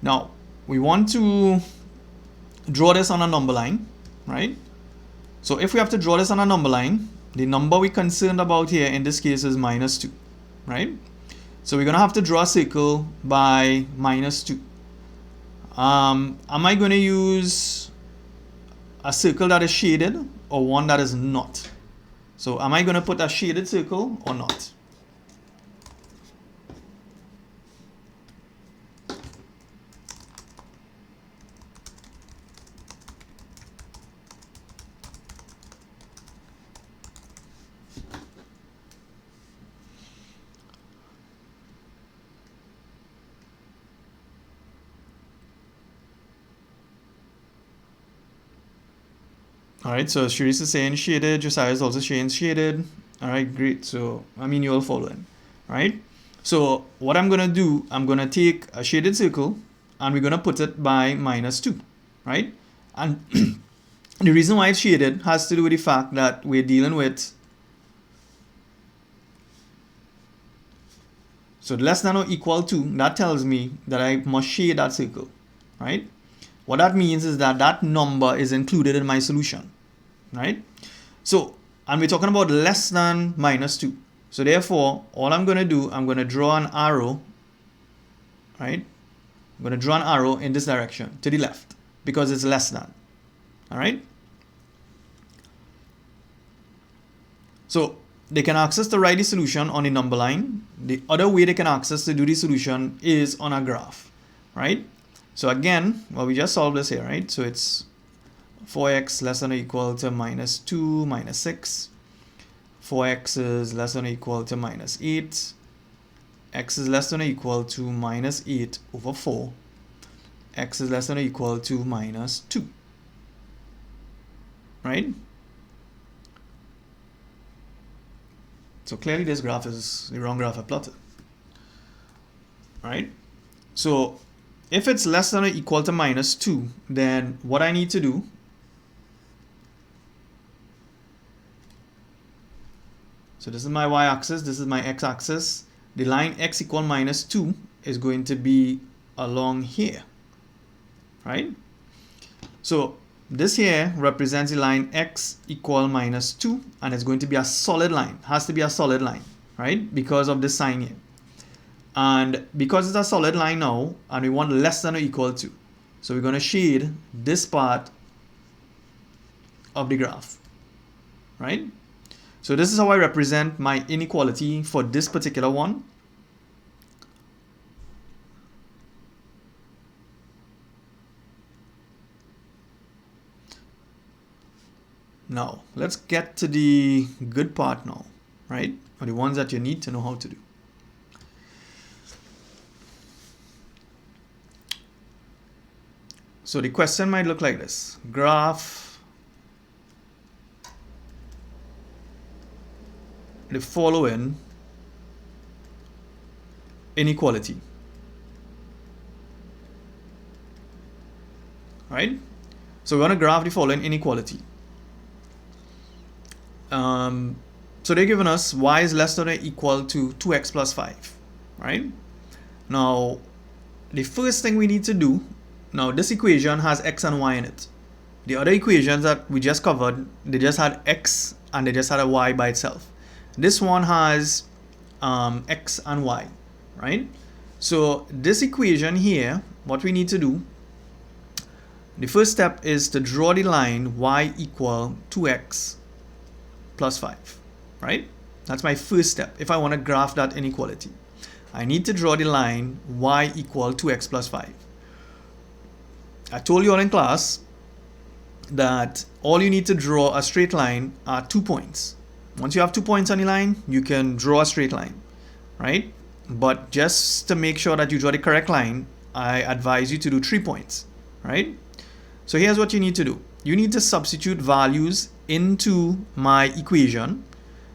Now, we want to draw this on a number line, right? So if we have to draw this on a number line, the number we're concerned about here in this case is minus 2, right? So we're going to have to draw a circle by minus 2. Am I going to use a circle that is shaded or one that is not? So am I going to put a shaded circle or not? Alright, so Sharice is saying shaded, Josiah is also saying shaded. Alright, great. So, I mean, you're all following. Alright, so what I'm going to do, I'm going to take a shaded circle and we're going to put it by minus 2. Right? And the reason why it's shaded has to do with the fact that we're dealing with, so less than or equal to, that tells me that I must shade that circle. Right? What that means is that that number is included in my solution, right? So, and we're talking about less than minus 2. So therefore, all I'm going to do, I'm going to draw an arrow, right? I'm going to draw an arrow in this direction, to the left, because it's less than, all right? So, they can access to write the solution on the number line. The other way they can access to do the solution is on a graph, right? So again, well, we just solved this here, right? So it's 4x less than or equal to minus 2 minus 6. 4x is less than or equal to minus 8. X is less than or equal to minus 8 over 4. X is less than or equal to minus 2. Right? So clearly this graph is the wrong graph I plotted. Right? So if it's less than or equal to minus 2, then what I need to do, so this is my y-axis, this is my x-axis. The line x equal minus 2 is going to be along here, right? So this here represents the line x equal minus 2, and it's going to be a solid line, has to be a solid line, right? Because of this sign here. And because it's a solid line now, and we want less than or equal to, so we're going to shade this part of the graph, right? So this is how I represent my inequality for this particular one. Now, let's get to the good part now, right? Or the ones that you need to know how to do. So the question might look like this. Graph the following inequality. Right? So we're going to graph the following inequality. So they're giving us y is less than or equal to 2x plus 5. right? Now, the first thing we need to do, now this equation has x and y in it. The other equations that we just covered, they just had x and they just had a y by itself. This one has x and y, right? So this equation here, what we need to do, the first step is to draw the line y equal 2x plus 5, right? That's my first step if I want to graph that inequality. I need to draw the line y equal 2x plus 5. I told you all in class that all you need to draw a straight line are 2 points. Once you have 2 points on the line, you can draw a straight line, right? But just to make sure that you draw the correct line, I advise you to do 3 points, right? So here's what you need to do. You need to substitute values into my equation.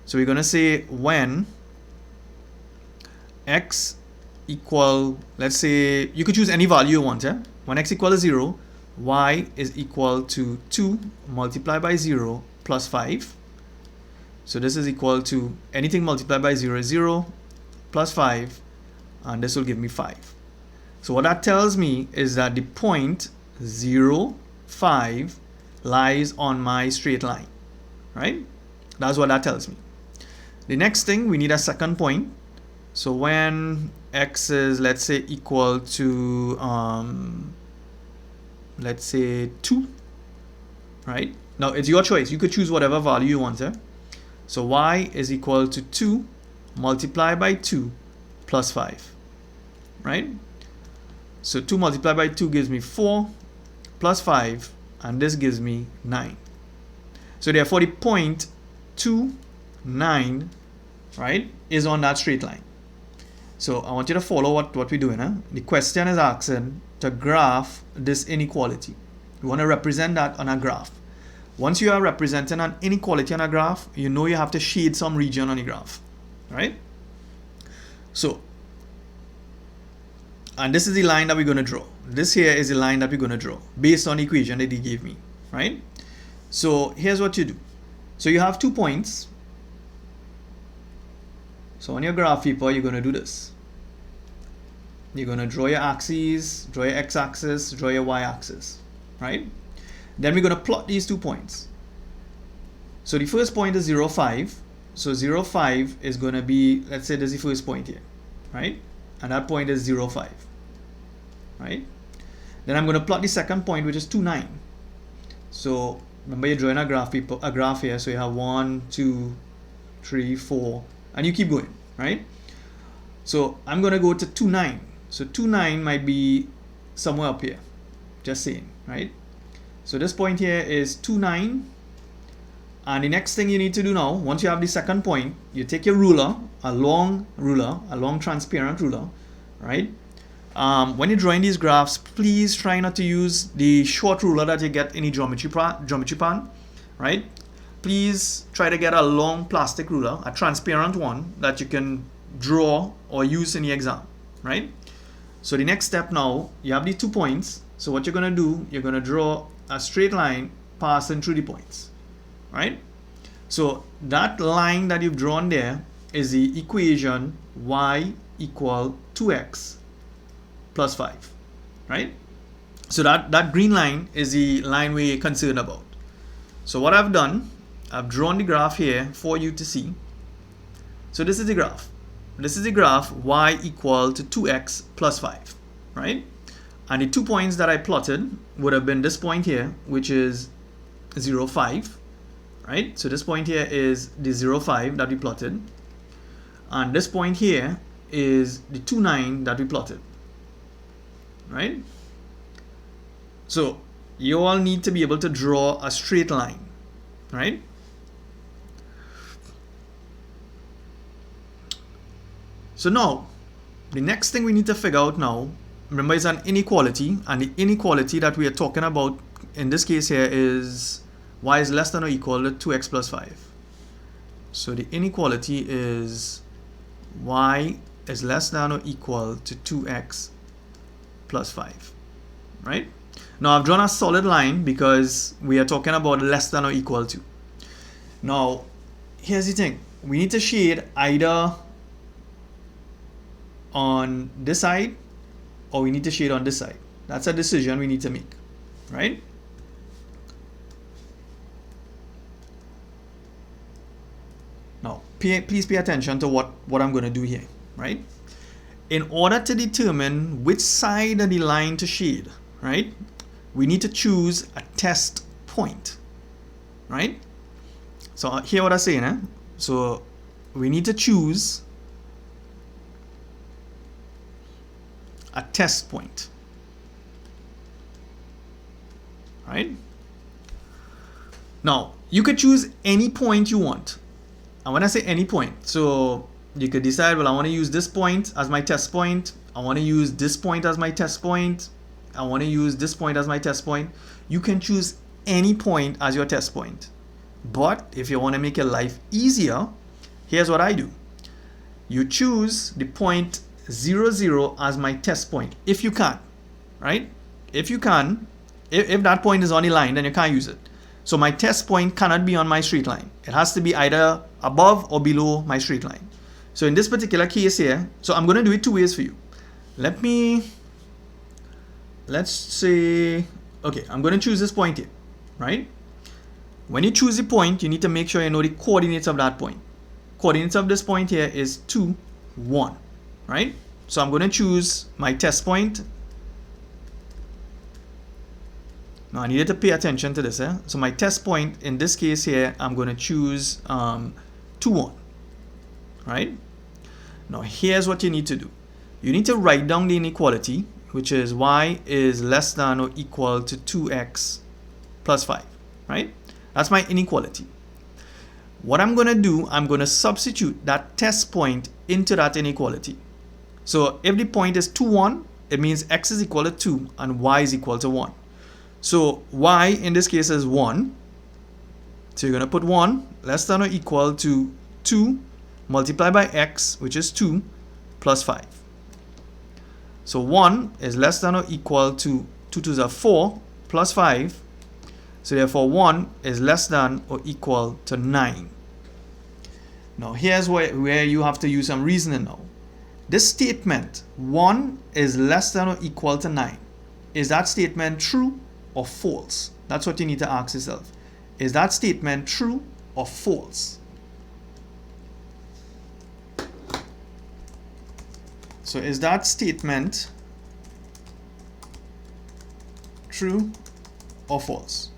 So we're going to say when x equal, let's say, you could choose any value you want. When x equal to 0, y is equal to 2 multiplied by 0 plus 5. So this is equal to anything multiplied by 0 is 0 plus 5, and this will give me 5. So what that tells me is that the point 0, 5 lies on my straight line, right? That's what that tells me. The next thing, we need a second point. So when x is, let's say, equal to, let's say 2, right? Now it's your choice. You could choose whatever value you want. So y is equal to 2 multiplied by 2 plus 5, right? So 2 multiplied by 2 gives me 4 plus 5, and this gives me 9. So therefore the point 2, 9, right, is on that straight line. So I want you to follow what we're doing. The question is asking to graph this inequality. We want to represent that on a graph. Once you are representing an inequality on a graph, you know you have to shade some region on the graph, right? So, and this is the line that we're going to draw. This here is the line that we're going to draw based on the equation that they gave me, right? So here's what you do. So you have 2 points. So on your graph paper, you're going to do this. You're going to draw your axes, draw your x-axis, draw your y-axis, right? Then we're going to plot these 2 points. So the first point is 0, 5. So 0, 5 is going to be, let's say this is the first point here, right? And that point is 0, 5, right? Then I'm going to plot the second point, which is 2, 9. So remember, you're drawing a graph here. So you have 1, 2, 3, 4, and you keep going, right? So I'm going to go to 2, 9. So 2, 9 might be somewhere up here, just saying, right? So this point here is 2, 9. And the next thing you need to do now, once you have the second point, you take your ruler, a long transparent ruler, right? When you're drawing these graphs, please try not to use the short ruler that you get in the geometry pan, right? Please try to get a long plastic ruler, a transparent one that you can draw or use in the exam, right? So the next step now, you have these 2 points. So what you're going to do, you're going to draw a straight line passing through the points, right? So that line that you've drawn there is the equation y equal 2x plus 5, right? So that green line is the line we're concerned about. So what I've done, I've drawn the graph here for you to see. So this is the graph. This is the graph y equal to 2x plus 5, right? And the 2 points that I plotted would have been this point here, which is 0, 5, right? So this point here is the 0, 5 that we plotted. And this point here is the 2, 9 that we plotted, right? So you all need to be able to draw a straight line, right? So now, the next thing we need to figure out now, remember, is an inequality, and the inequality that we are talking about in this case here is y is less than or equal to 2x plus 5. So the inequality is y is less than or equal to 2x plus 5, right? Now I've drawn a solid line because we are talking about less than or equal to. Now, here's the thing. We need to shade either on this side or we need to shade on this side. That's a decision we need to make, right? Now, please pay attention to what I'm going to do here, right? In order to determine which side of the line to shade, right, we need to choose a test point, right? So hear what I'm saying, eh? So we need to choose a test point, right? Now, you could choose any point you want. And when I say any point, so you could decide, well, I want to use this point as my test point. I want to use this point as my test point. I want to use this point as my test point. You can choose any point as your test point. But if you want to make your life easier, here's what I do. You choose the point 0, 0 as my test point, if you can, right? If you can, if that point is on the line, then you can't use it. So my test point cannot be on my straight line. It has to be either above or below my straight line. So in this particular case here, so I'm going to do it two ways for you. Let's say, okay, I'm going to choose this point here, right? When you choose the point, you need to make sure you know the coordinates of that point. Coordinates of this point here is 2, 1, right? So I'm going to choose my test point. Now I needed to pay attention to this. So my test point in this case here, I'm going to choose 2, 1, right? Now here's what you need to do. You need to write down the inequality, which is y is less than or equal to 2x plus 5, right? That's my inequality. What I'm going to do, I'm going to substitute that test point into that inequality. So if the point is 2, 1, it means x is equal to 2 and y is equal to 1. So y in this case is 1. So you're going to put 1 less than or equal to 2 multiplied by x, which is 2, plus 5. So 1 is less than or equal to 2 to the 4 plus 5. So therefore 1 is less than or equal to 9. Now here's where you have to use some reasoning now. This statement, 1 is less than or equal to 9. Is that statement true or false? That's what you need to ask yourself. Is that statement true or false? So is that statement true or false?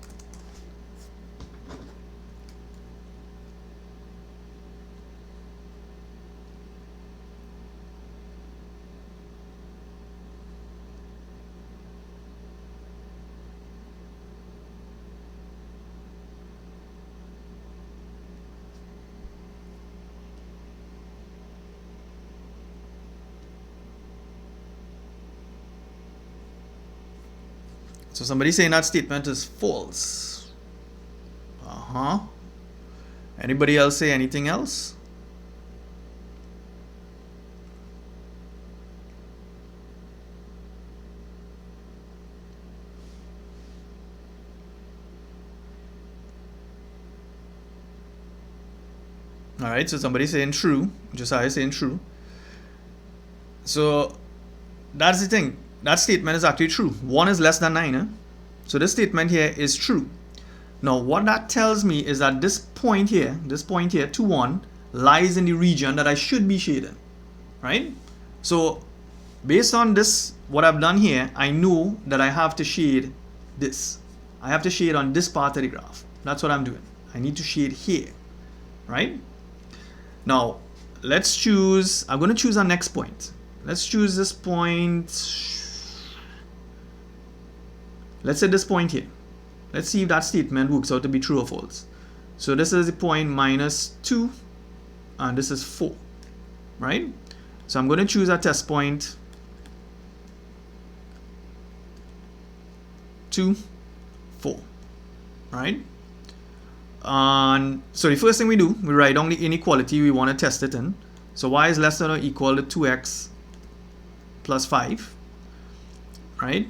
So somebody saying that statement is false. Anybody else say anything else? All right, so somebody saying true. Josiah saying true. So that's the thing. That statement is actually true. 1 is less than 9. So this statement here is true. Now what that tells me is that this point here, 2, 1, lies in the region that I should be shading, right? So based on this, what I've done here, I know that I have to shade this. I have to shade on this part of the graph. That's what I'm doing. I need to shade here, right? Now let's choose, I'm going to choose our next point. Let's choose this point. Let's say this point here. Let's see if that statement works out to be true or false. So this is the point -2 and this is 4, right? So I'm going to choose a test point 2, 4, right? And so the first thing we do, we write down the inequality we want to test it in. So y is less than or equal to 2x plus 5, right?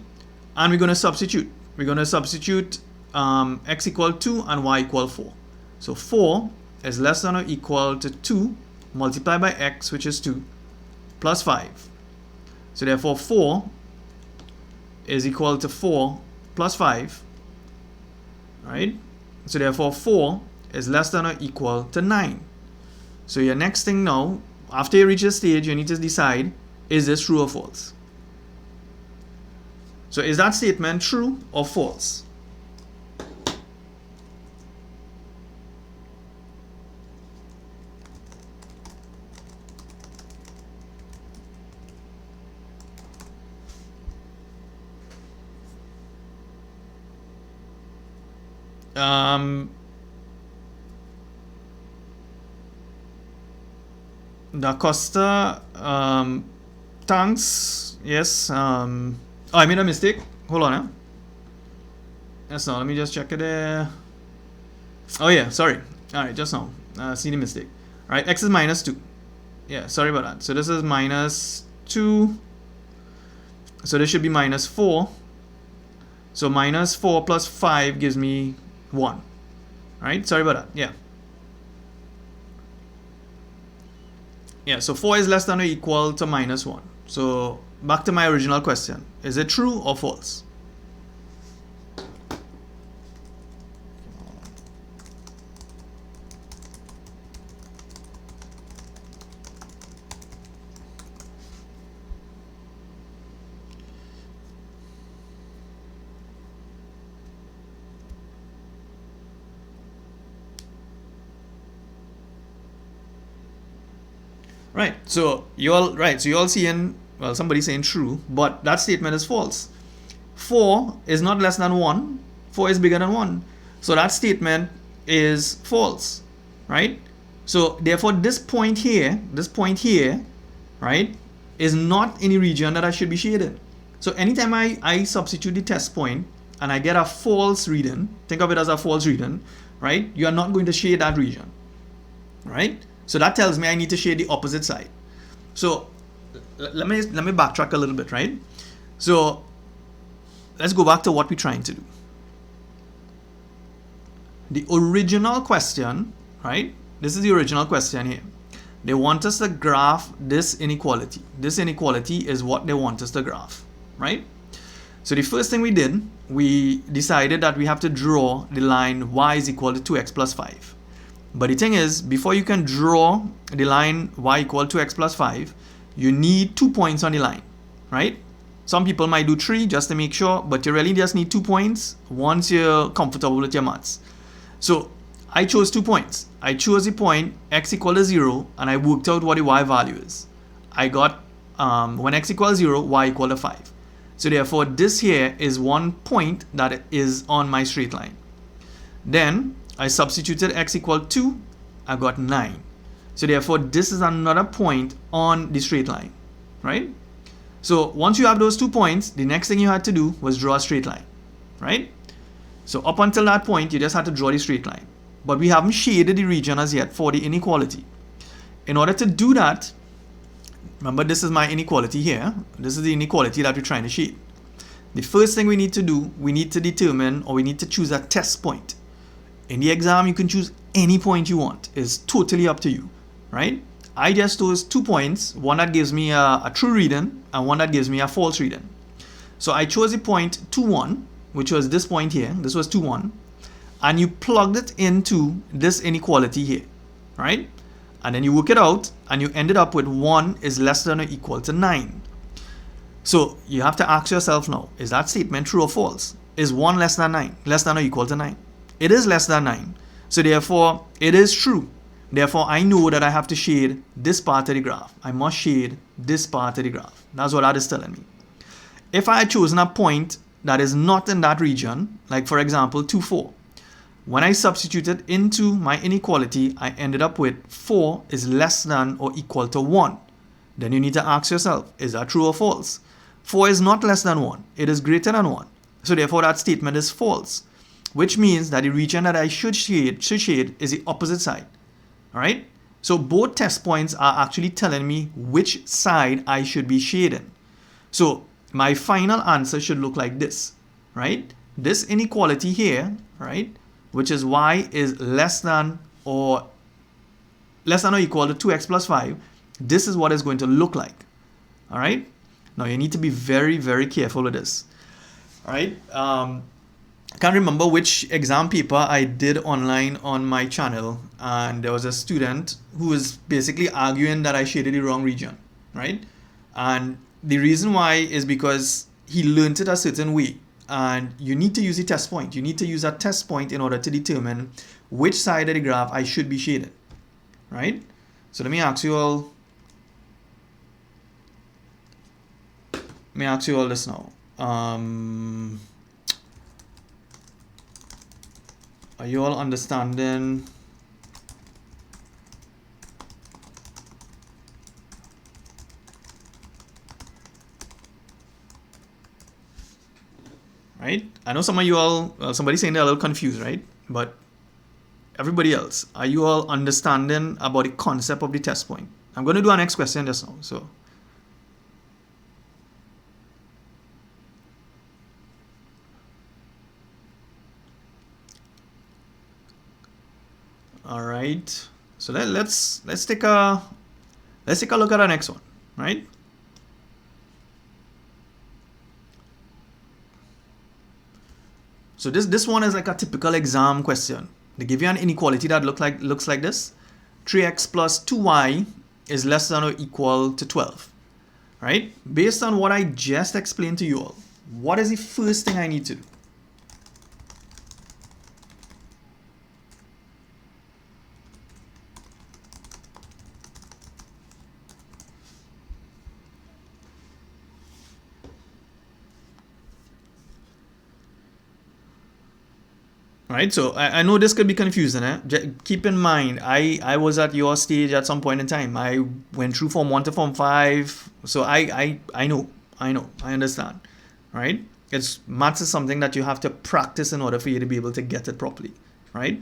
And we're going to substitute. We're going to substitute x equal 2 and y equal 4. So 4 is less than or equal to 2 multiplied by x, which is 2, plus 5, So therefore 4 is equal to 4 plus 5, right? So therefore 4 is less than or equal to 9. So your next thing now, after you reach this stage, you need to decide, is this true or false? So is that statement true or false? Da Costa, thanks. Yes. Oh, I made a mistake. Hold on. Yes, now let me just check it there. Oh yeah, sorry. All right, just now. See the mistake. All right, x is minus 2. Yeah, sorry about that. So this is minus 2. So this should be minus 4. So minus 4 plus 5 gives me 1. All right, sorry about that. Yeah. Yeah, so 4 is less than or equal to minus 1. So back to my original question. Is it true or false? Right, so you all seeing, well, somebody saying true, but that statement is false. 4 is not less than 1. 4 is bigger than 1. So that statement is false, right? So therefore this point here, right, is not in the region that I should be shaded. So anytime I substitute the test point and I get a false reading, think of it as a false reading, right? You are not going to shade that region, right? So that tells me I need to shade the opposite side. So let me backtrack a little bit, right? So let's go back to what we're trying to do. The original question, right? This is the original question here. They want us to graph this inequality. This inequality is what they want us to graph, right? So the first thing we did, we decided that we have to draw the line y is equal to 2x plus 5. But the thing is, before you can draw the line y equal to x plus 5, you need 2 points on the line, right? Some people might do 3 just to make sure, but you really just need 2 points once you're comfortable with your maths. So I chose 2 points. I chose the point x equal to 0, and I worked out what the y value is. I got when x equals 0, y equal to 5. So therefore, this here is one point that is on my straight line. Then I substituted x equal to 2, I got 9. So therefore, this is another point on the straight line, right? So once you have those 2 points, the next thing you had to do was draw a straight line, right? So up until that point, you just had to draw the straight line. But we haven't shaded the region as yet for the inequality. In order to do that, remember this is my inequality here. This is the inequality that we're trying to shade. The first thing we need to do, we need to determine, or we need to choose a test point. In the exam, you can choose any point you want. It's totally up to you, right? I just chose 2 points, one that gives me a true reading and one that gives me a false reading. So I chose the point 2, 1, which was this point here. This was 2, 1. And you plugged it into this inequality here, right? And then you work it out and you ended up with 1 is less than or equal to 9. So you have to ask yourself now, is that statement true or false? Is 1 less than 9, less than or equal to 9? It is less than 9. So therefore, it is true. Therefore, I know that I have to shade this part of the graph. I must shade this part of the graph. That's what that is telling me. If I had chosen a point that is not in that region, like for example, 2, 4, when I substituted into my inequality, I ended up with 4 is less than or equal to 1. Then you need to ask yourself, is that true or false? 4 is not less than 1. It is greater than 1. So therefore, that statement is false, which means that the region that I should shade is the opposite side. All right? So both test points are actually telling me which side I should be shading. So my final answer should look like this, right? This inequality here, right, which is y is less than or equal to 2x plus 5, this is what it's going to look like. All right? Now you need to be very, very careful with this. All right. I can't remember which exam paper I did online on my channel, and there was a student who was basically arguing that I shaded the wrong region, right? And the reason why is because he learned it a certain way, and you need to use the test point. You need to use a test point in order to determine which side of the graph I should be shaded, right? So let me ask you all this now. Are you all understanding? Right? I know some of you all, somebody's saying they're a little confused, right? But everybody else, are you all understanding about the concept of the test point? I'm going to do our next question just now. So, all right. So let's take a look at our next one, right? So this one is like a typical exam question. They give you an inequality that looks like this. 3x plus 2y is less than or equal to 12. Right? Based on what I just explained to you all, what is the first thing I need to do? Right, so I know this could be confusing. Keep in mind, I was at your stage at some point in time. I went through Form 1 to Form 5. So I know, I understand. Right? Maths is something that you have to practice in order for you to be able to get it properly. Right?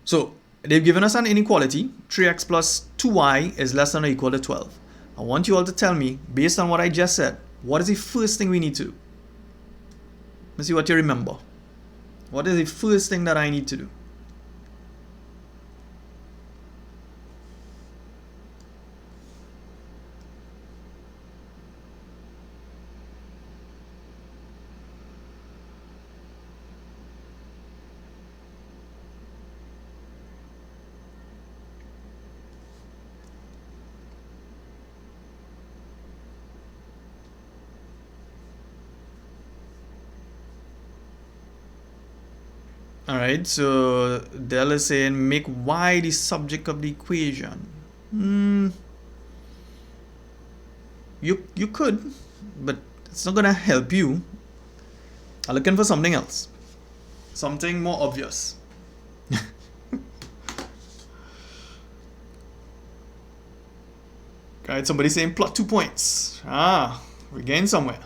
So they've given us an inequality. 3x plus 2y is less than or equal to 12. I want you all to tell me, based on what I just said, what is the first thing we need to do? Let's see what you remember. What is the first thing that I need to do? Alright, so Dell is saying make y the subject of the equation. You could, but it's not gonna help you. I'm looking for something else. Something more obvious. Alright, somebody saying plot 2 points. We're getting somewhere.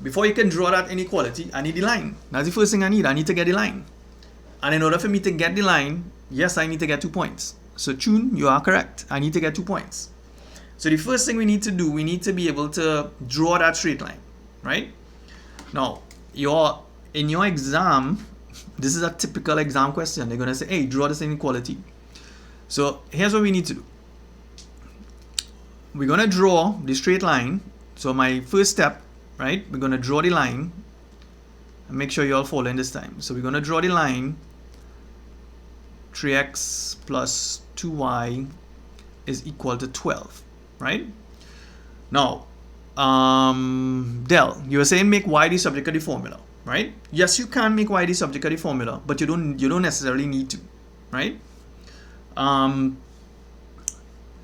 Before you can draw that inequality, I need the line. That's the first thing I need. I need to get the line. And in order for me to get the line, yes, I need to get 2 points. So Chun, you are correct. I need to get 2 points. So the first thing we need to do, we need to be able to draw that straight line, right? Now, in your exam, this is a typical exam question. They're going to say, hey, draw this inequality. So here's what we need to do. We're going to draw the straight line. So my first step, right, we're going to draw the line and make sure you're all following this time. So we're going to draw the line 3x plus 2y is equal to 12, right? Now, Del, you were saying make y the subject of the formula, right? Yes, you can make y the subject of the formula, but you don't necessarily need to, right?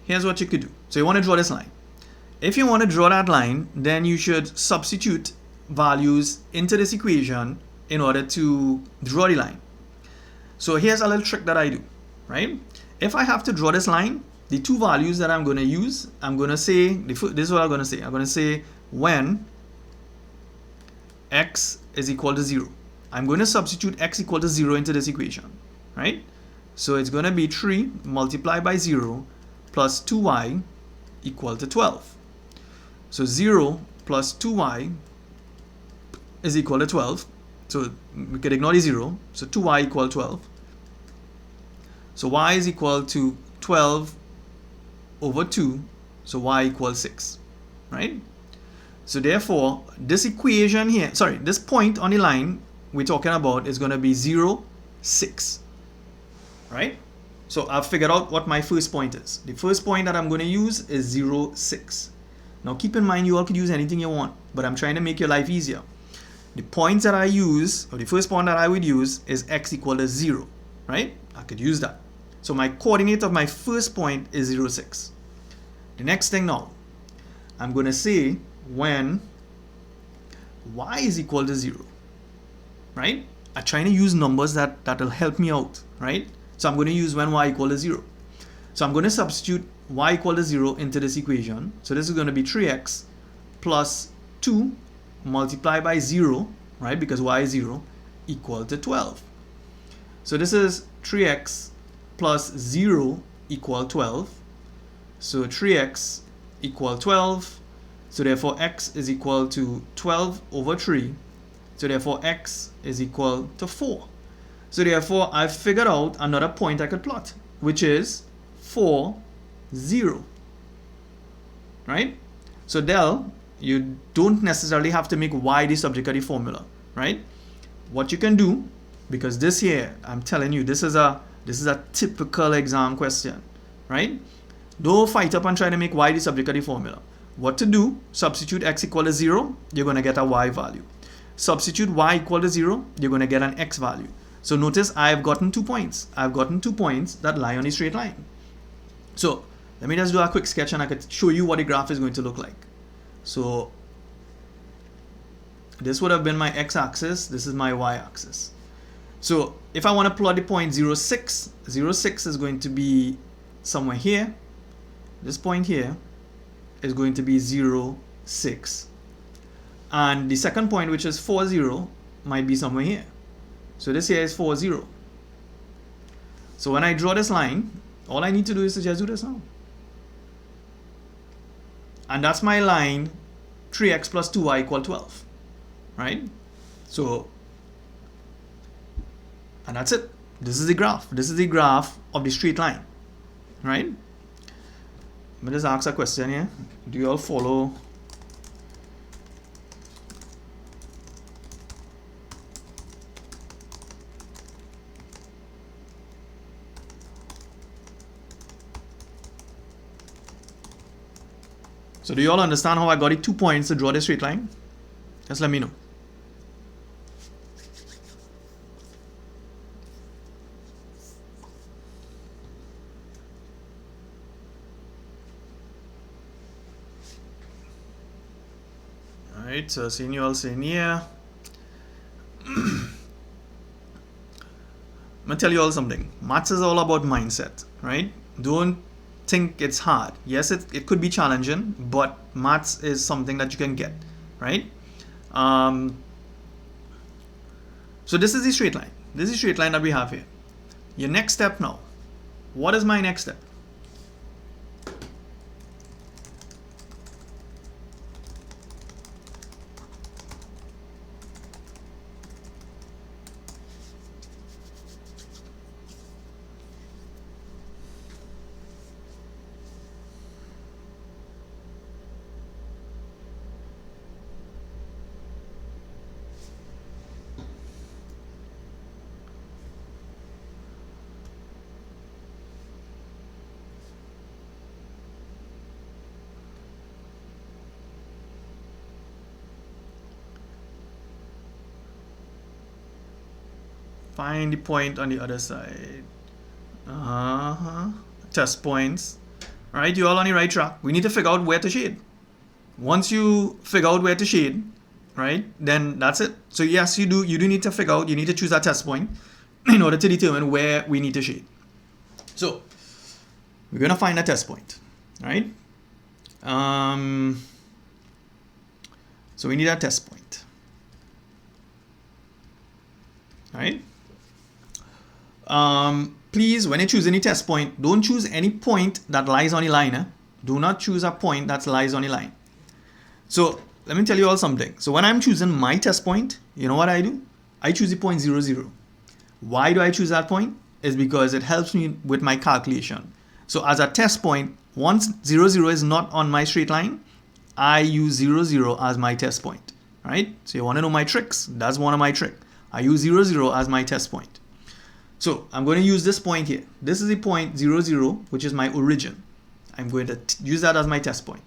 Here's what you could do. So you want to draw this line. If you want to draw that line, then you should substitute values into this equation in order to draw the line. So here's a little trick that I do, right? If I have to draw this line, the two values that I'm going to use, I'm going to say, this is what I'm going to say. I'm going to say when x is equal to 0. I'm going to substitute x equal to 0 into this equation, right? So it's going to be 3 multiplied by 0 plus 2y equal to 12. So 0 plus 2y is equal to 12. So we can ignore the 0. So 2y equal 12. So y is equal to 12 over 2, so y equals 6, right? So therefore, this equation here, sorry, this point on the line we're talking about is going to be 0, 6, right? So I've figured out what my first point is. The first point that I'm going to use is 0, 6. Now keep in mind, you all could use anything you want, but I'm trying to make your life easier. The points that I use, or the first point that I would use, is x equal to 0, right? I could use that. So my coordinate of my first point is 0, 6. The next thing now, I'm going to say when y is equal to 0, right? I'm trying to use numbers that will help me out, right? So I'm going to use when y equal to 0. So I'm going to substitute y equal to 0 into this equation. So this is going to be 3x plus 2 multiplied by 0, right? Because y is 0, equal to 12. So this is 3x plus 0 equal 12. So 3x equal 12. So therefore x is equal to 12 over 3. So therefore x is equal to 4. So therefore I've figured out another point I could plot, which is 4, 0. Right? So del, you don't necessarily have to make y the subject of the formula, right? What you can do, because this here, I'm telling you, this is a typical exam question, right? Don't fight up and try to make y the subject of the formula. What to do? Substitute x equal to 0, you're going to get a y value. Substitute y equal to 0, you're going to get an x value. So notice I've gotten 2 points. I've gotten 2 points that lie on a straight line. So let me just do a quick sketch and I could show you what the graph is going to look like. So this would have been my x-axis, this is my y-axis. So if I want to plot the point 0, 6, 0, 6 is going to be somewhere here. This point here is going to be 0, 6. And the second point, which is 4, 0, might be somewhere here. So this here is 4, 0. So when I draw this line, all I need to do is to just do this now. And that's my line 3x plus 2y equal 12, right? So, and that's it. This is the graph. This is the graph of the straight line, right? Let me just ask a question here. Do you all follow? So do you all understand how I got it 2 points to draw this straight line? Just let me know. Alright, so seeing you all saying yeah. I'm gonna tell you all something. Maths is all about mindset, right? Don't think it's hard. Yes, it could be challenging, but maths is something that you can get, right? So this is the straight line. This is the straight line that we have here. Your next step now. What is my next step? Find the point on the other side. Test points. All right, you all on the right track. We need to figure out where to shade. Once you figure out where to shade, right, then that's it. So yes, you do need to figure out, you need to choose a test point in order to determine where we need to shade. So we're going to find a test point, right? So we need a test point, right? Please, when you choose any test point, don't choose any point that lies on the line. Do not choose a point that lies on the line. So let me tell you all something. So when I'm choosing my test point, you know what I do? I choose the point 0, 0. Why do I choose that point? It's because it helps me with my calculation. So as a test point, once 0, 0 is not on my straight line, I use 0, 0 as my test point, right? So you want to know my tricks? That's one of my tricks. I use 0, 0 as my test point. So I'm going to use this point here. This is the point 0, 0, which is my origin. I'm going to use that as my test point.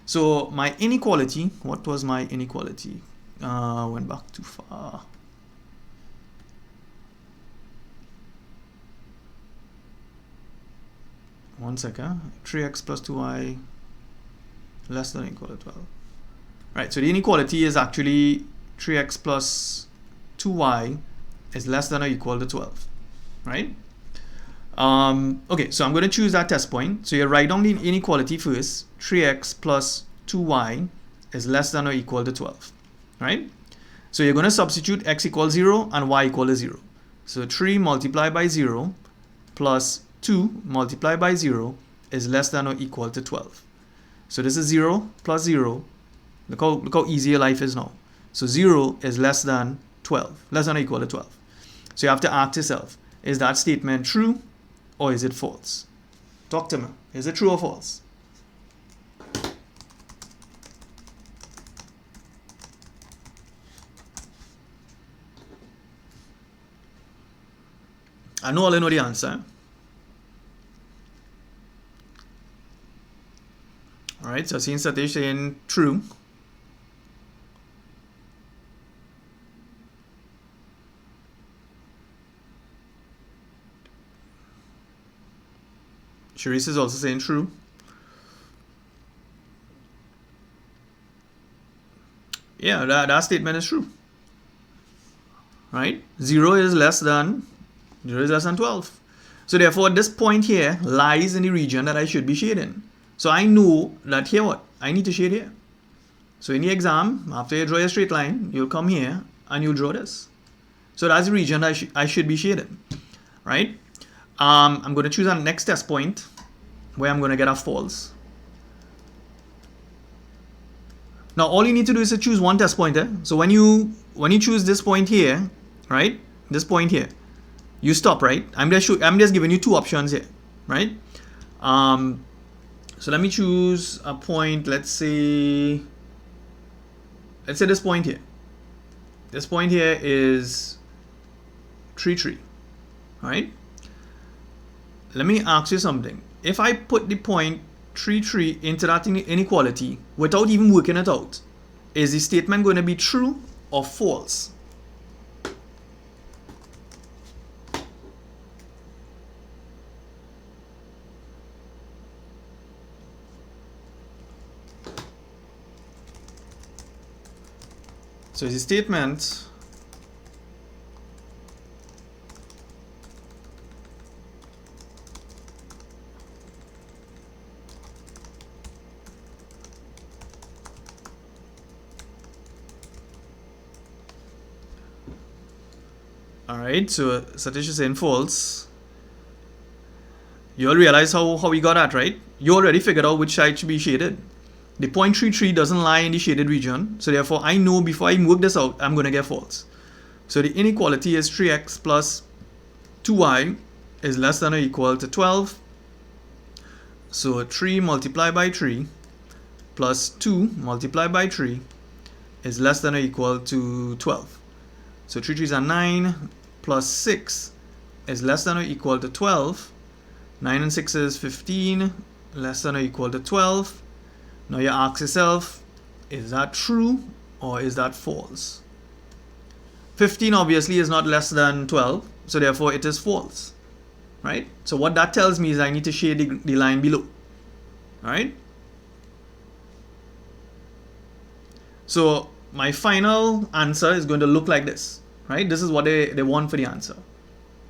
So my inequality, what was my inequality? Went back too far. One second. 3x plus 2y less than or equal to 12. Right, so the inequality is actually 3x plus 2y is less than or equal to 12. Right? Okay, so I'm going to choose that test point. So you write down the inequality first. 3x plus 2y is less than or equal to 12. Right? So you're going to substitute x equals 0 and y equal to 0. So 3 multiplied by 0 plus 2 multiplied by 0 is less than or equal to 12. So this is 0 plus 0. Look how easy your life is now. So 0 is less than 12, less than or equal to 12. So you have to ask yourself, is that statement true or is it false? Talk to me. Is it true or false? I know all know the answer. Alright, so since Satish saying true. Sharice is also saying true. Yeah, that statement is true. Right? 0 is less than 12. So therefore, this point here lies in the region that I should be shading. So I know that here what? I need to shade here. So in the exam, after you draw a straight line, you'll come here and you'll draw this. So that's the region I should be shading. Right? I'm going to choose our next test point where I'm going to get a false. Now all you need to do is to choose one test point. So when you choose this point here, right? This point here, you stop, right? I'm just giving you two options here, right? So let me choose a point. Let's say this point here. This point here is 3, 3, right? Let me ask you something. If I put the point 3, 3 into that inequality without even working it out, is the statement going to be true or false? So is the statement alright, so Satish is saying false. You all realize how we got that, right? You already figured out which side should be shaded. The point 3, 3 doesn't lie in the shaded region, so therefore I know before I work this out, I'm going to get false. So the inequality is 3x plus 2y is less than or equal to 12. So 3 multiplied by 3 plus 2 multiplied by 3 is less than or equal to 12. So 3 3s are 9 plus 6 is less than or equal to 12. 9 and 6 is 15, less than or equal to 12. Now you ask yourself, is that true or is that false? 15 obviously is not less than 12, so therefore it is false, right? So what that tells me is I need to shade the line below, right? So my final answer is going to look like this, right? This is what they want for the answer,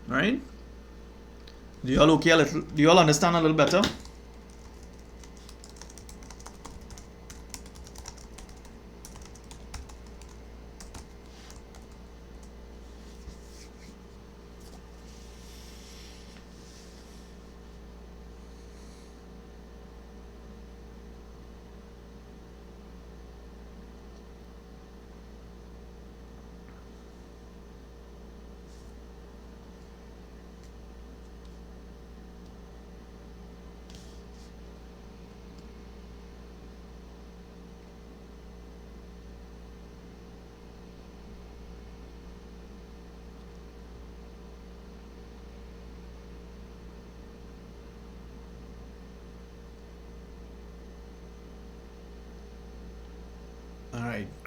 right? Do you all okay a little? Do you all understand a little better?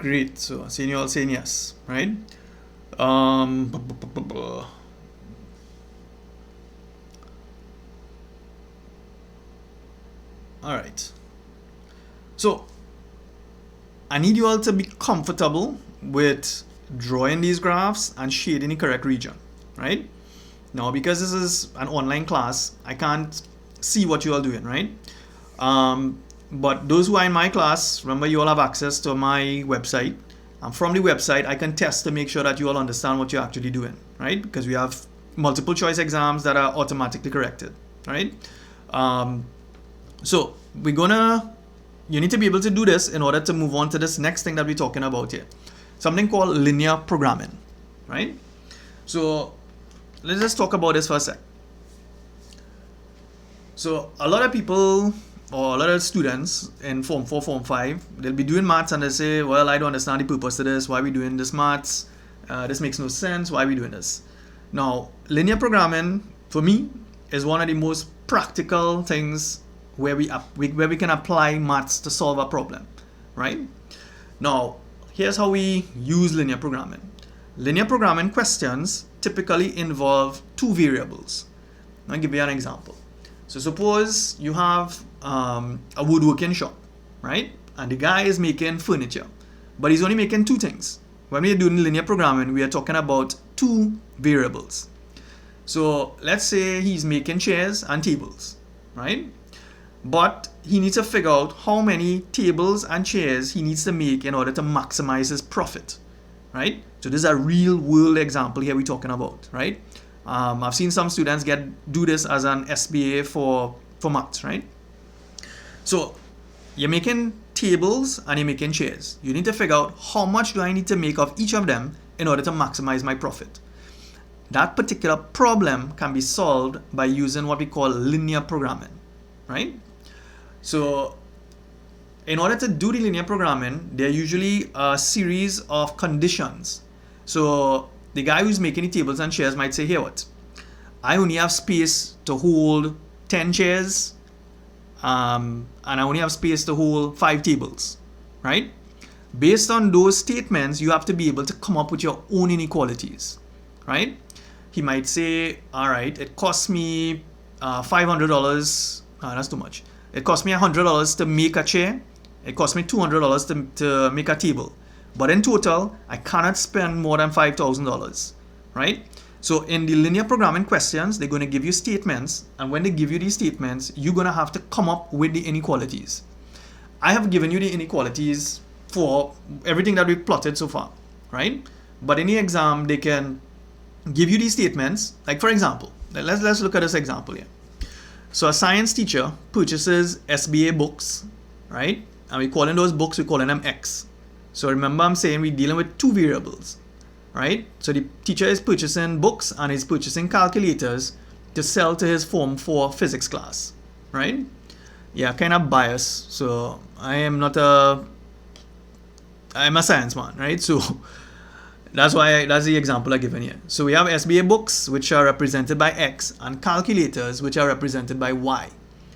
Great. So seeing you all saying yes, right? Um, all right. So I need you all to be comfortable with drawing these graphs and shading the correct region, right? Now, because this is an online class, I can't see what you all doing, right? But those who are in my class, remember you all have access to my website. And from the website, I can test to make sure that you all understand what you're actually doing, right? Because we have multiple choice exams that are automatically corrected, right? So you need to be able to do this in order to move on to this next thing that we're talking about here. Something called linear programming, right? So let's just talk about this for a sec. So a lot of people or a lot of students in Form 4, Form 5, they'll be doing maths and they say, well, I don't understand the purpose of this. Why are we doing this maths? This makes no sense. Why are we doing this? Now, linear programming, for me, is one of the most practical things where we can apply maths to solve a problem, right? Now, here's how we use linear programming. Linear programming questions typically involve two variables. I'll give you an example. So suppose you have a woodworking shop, right? And the guy is making furniture, but he's only making two things. When we're doing linear programming, we are talking about two variables. So let's say he's making chairs and tables, right? But he needs to figure out how many tables and chairs he needs to make in order to maximize his profit, right? So this is a real world example here we're talking about, right? I've seen some students do this as an SBA for maths, right? So you're making tables and you're making chairs. You need to figure out how much do I need to make of each of them in order to maximize my profit. That particular problem can be solved by using what we call linear programming, right? So in order to do the linear programming, there are usually a series of conditions. So the guy who's making the tables and chairs might say, here what? I only have space to hold 10 chairs and I only have space to hold 5 tables, right? Based on those statements, you have to be able to come up with your own inequalities, right? He might say, all right, it costs me $500. That's too much. It costs me $100 to make a chair. It costs me $200 to make a table. But in total, I cannot spend more than $5,000, right? So in the linear programming questions, they're going to give you statements. And when they give you these statements, you're going to have to come up with the inequalities. I have given you the inequalities for everything that we've plotted so far, right? But in the exam, they can give you these statements. Like for example, let's look at this example here. So a science teacher purchases SBA books, right? And we're calling those books, we're calling them X. So remember I'm saying we're dealing with two variables, right? So the teacher is purchasing books and is purchasing calculators to sell to his Form 4 physics class, right? Yeah, kind of biased. So I'm a science man, right? So that's the example I've given here. So we have SBA books, which are represented by X, and calculators, which are represented by Y.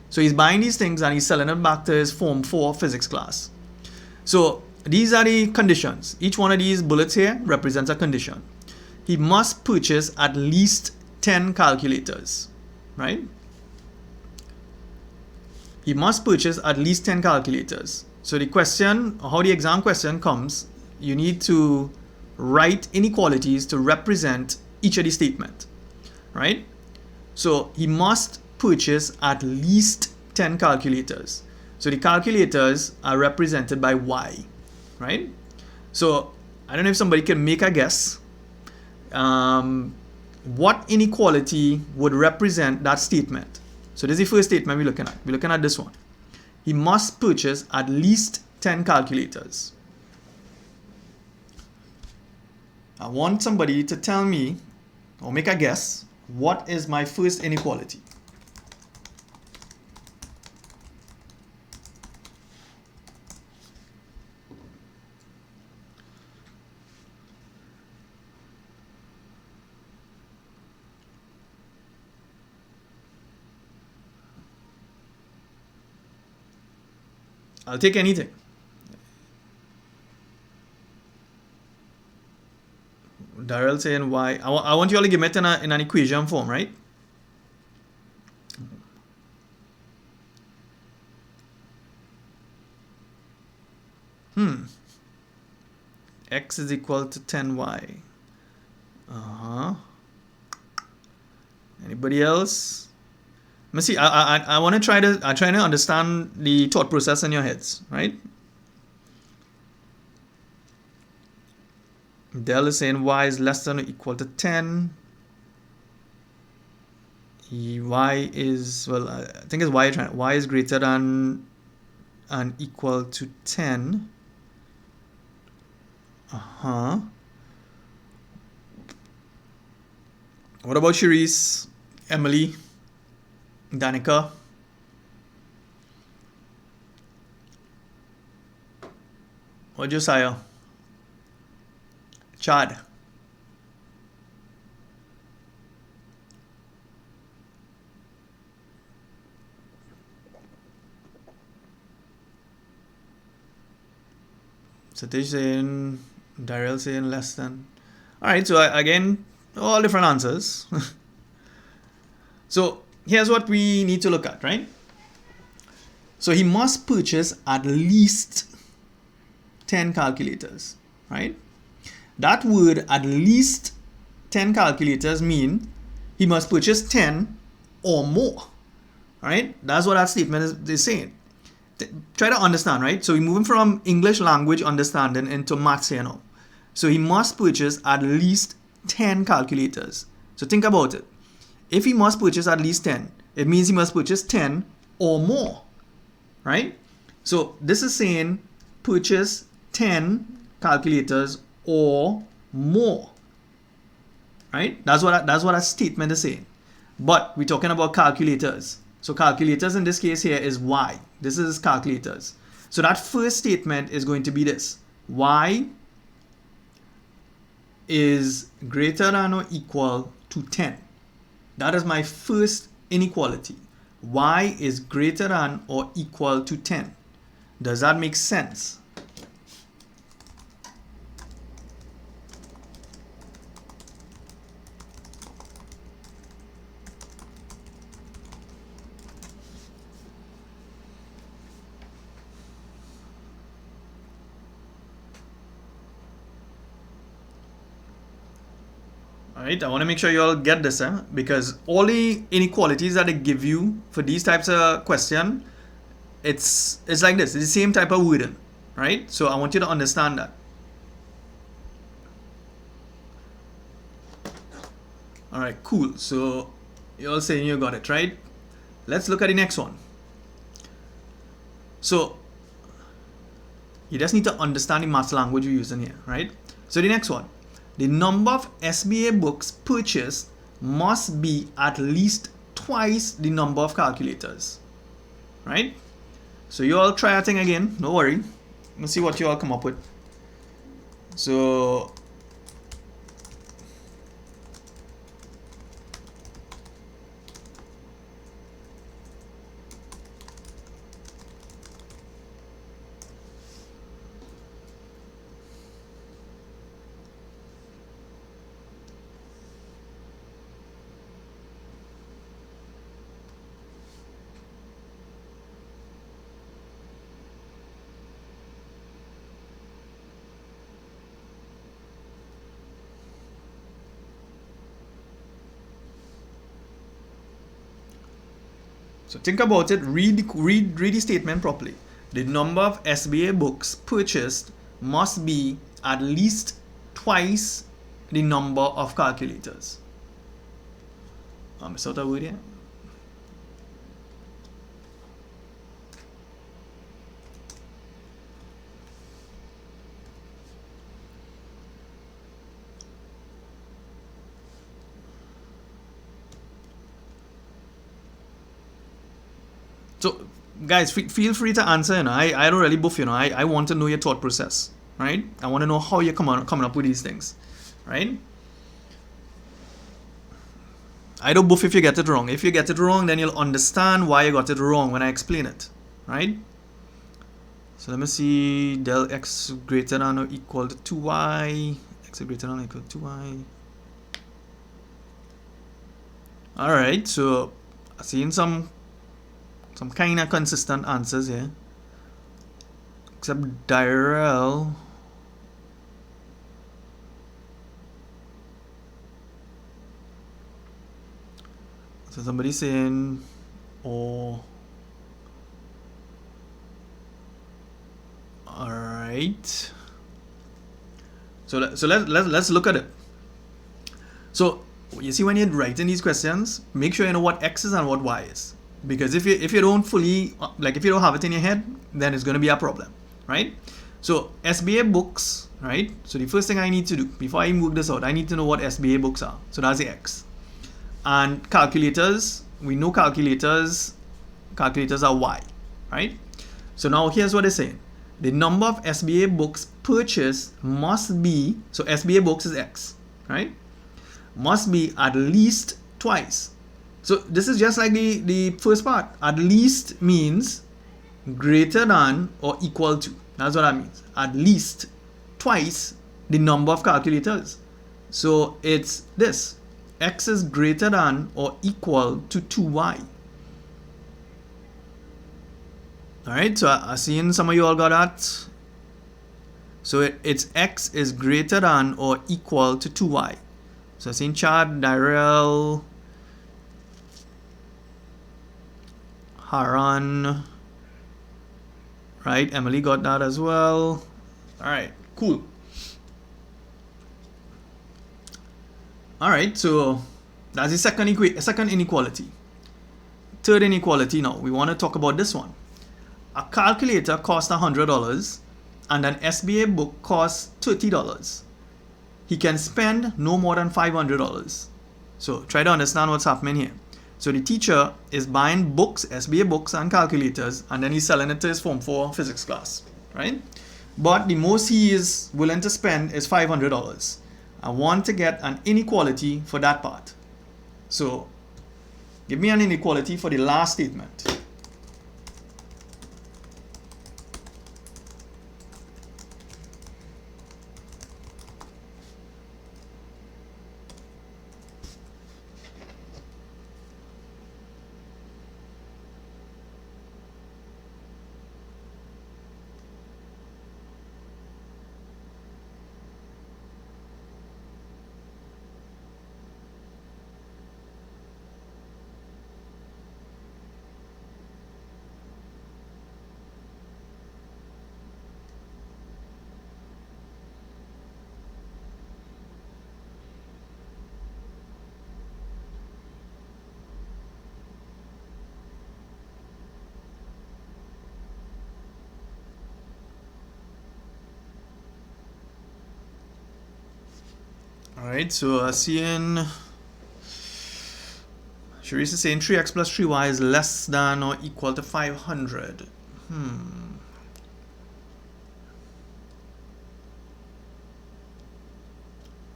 So he's buying these things and he's selling it back to his Form 4 physics class. So these are the conditions. Each one of these bullets here represents a condition. He must purchase at least 10 calculators, right? He must purchase at least 10 calculators. So the question, how the exam question comes, you need to write inequalities to represent each of the statement, right? So he must purchase at least 10 calculators. So the calculators are represented by Y, right? So I don't know if somebody can make a guess. What inequality would represent that statement? So this is the first statement we're looking at. We're looking at this one. He must purchase at least 10 calculators. I want somebody to tell me or make a guess. What is my first inequality? I'll take anything. Daryl saying y. I want you all to give it in an equation form, right? X is equal to 10y. Anybody else? Let me see. I want to try to. I'm trying to understand the thought process in your heads, right? Del is saying y is less than or equal to 10. Y is, well, I think it's y is greater than and equal to 10. What about Cherise, Emily, Danica? Or Josiah? Chad? Satish saying, Daryl saying less than. Alright, so again, all different answers. So here's what we need to look at, right? So he must purchase at least 10 calculators, right? That word at least 10 calculators mean he must purchase 10 or more, right? That's what that statement is saying. Try to understand, right? So we're moving from English language understanding into maths here now. So he must purchase at least 10 calculators. So think about it. If he must purchase at least 10, it means he must purchase 10 or more, right? So this is saying purchase 10 calculators or more, right? That's what a statement is saying. But we're talking about calculators. So calculators in this case here is y. This is calculators. So that first statement is going to be this. Y is greater than or equal to 10. That is my first inequality. Y is greater than or equal to 10. Does that make sense? Alright, I want to make sure you all get this, because all the inequalities that they give you for these types of question, it's like this. It's the same type of wording, right? So I want you to understand that. Alright, cool. So you're all saying you got it, right? Let's look at the next one. So you just need to understand the maths language you're using here, right? So the next one. The number of SBA books purchased must be at least twice the number of calculators, right? So you all try a thing again, no worry. Let's see what you all come up with. So think about it, read the statement properly. The number of SBA books purchased must be at least twice the number of calculators. I missed out a word here. So guys, feel free to answer. I don't really buff. I want to know your thought process, right? I want to know how you're coming up with these things, right? I don't buff if you get it wrong. If you get it wrong, then you'll understand why you got it wrong when I explain it, right? So let me see. Del x greater than or equal to 2y. X is greater than or equal to y. Alright, so I'm seeing some kind of consistent answers here. Except Dyrell. So somebody saying, oh, all right. So let's look at it. So you see, when you're writing these questions, make sure you know what X is and what Y is, because if you don't fully, like, if you don't have it in your head, then it's going to be a problem, right? So SBA books, right? So the first thing I need to do before I even work this out, I need to know what SBA books are. So that's the X. And calculators, we know calculators are Y, right? So now here's what it's saying. The number of SBA books purchased must be, so SBA books is X, right? Must be at least twice. So this is just like the first part. At least means greater than or equal to. That's what that means. At least twice the number of calculators. So it's this. X is greater than or equal to 2y. Alright, so I seen some of you all got that. So it's X is greater than or equal to 2y. So I seen Chad, Dyrell, Haran, right? Emily got that as well. Alright, cool. Alright, so that's the second inequality. Third inequality now. We want to talk about this one. A calculator costs $100 and an SBA book costs $30. He can spend no more than $500. So try to understand what's happening here. So the teacher is buying books, SBA books and calculators, and then he's selling it to his Form 4 physics class, right? But the most he is willing to spend is $500. I want to get an inequality for that part. So give me an inequality for the last statement. Alright, so seeing Sharice is saying 3x plus 3y is less than or equal to 500.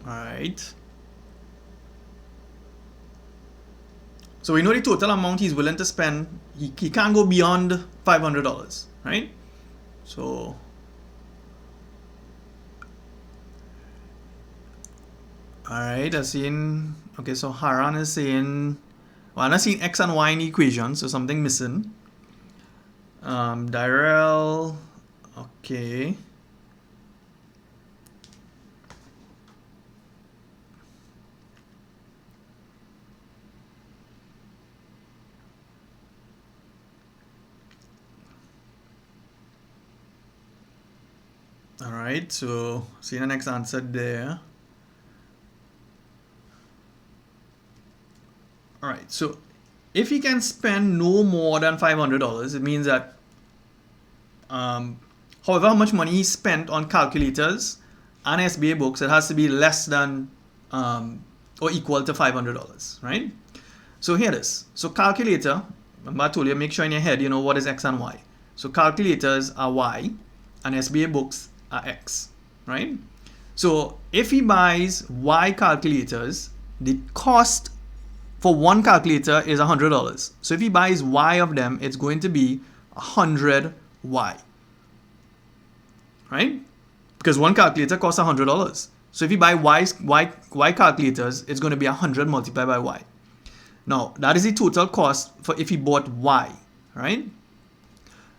Alright. So we know the total amount he's willing to spend. He can't go beyond $500, right? So alright, I'm seeing, okay, so Haran is saying, well, I'm not seeing x and y in the equation, so something missing. Dyrell, okay. Alright, so see the next answer there. Alright, so if he can spend no more than $500, it means that however much money he spent on calculators and SBA books, it has to be less than or equal to $500, right? So here it is. So calculator, remember I told you, make sure in your head you know what is x and y. So calculators are y and SBA books are x, right? So if he buys y calculators, the cost for one calculator is $100. So if he buys y of them, it's going to be 100y, right? Because one calculator costs $100. So if you buy Y calculators, it's going to be 100 multiplied by Y. Now, that is the total cost for if he bought Y, right?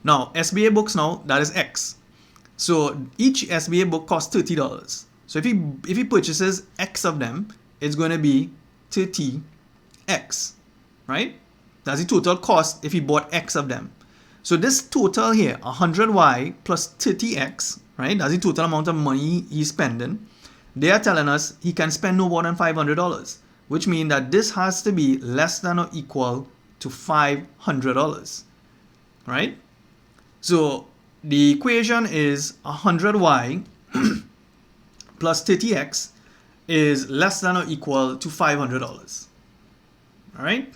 Now, SBA books now, that is X. So each SBA book costs $30. So if he purchases X of them, it's going to be 30X, right? That's the total cost if he bought X of them. So this total here, 100Y plus 30X, right? That's the total amount of money he's spending. They are telling us he can spend no more than $500, which means that this has to be less than or equal to $500, right? So the equation is 100Y plus 30X is less than or equal to $500. All right.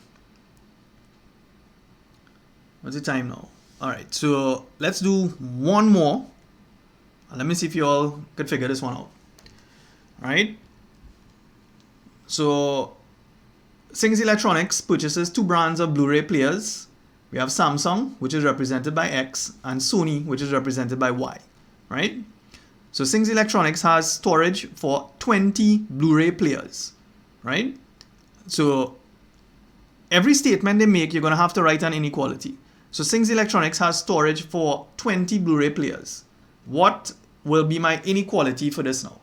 What's the time now? All right. So let's do one more. Let me see if you all could figure this one out. All right. So Sings Electronics purchases 2 brands of Blu-ray players. We have Samsung, which is represented by X, and Sony, which is represented by Y, right? So Sings Electronics has storage for 20 Blu-ray players, right? So every statement they make, you're going to have to write an inequality. So Sings Electronics has storage for 20 Blu-ray players. What will be my inequality for this now?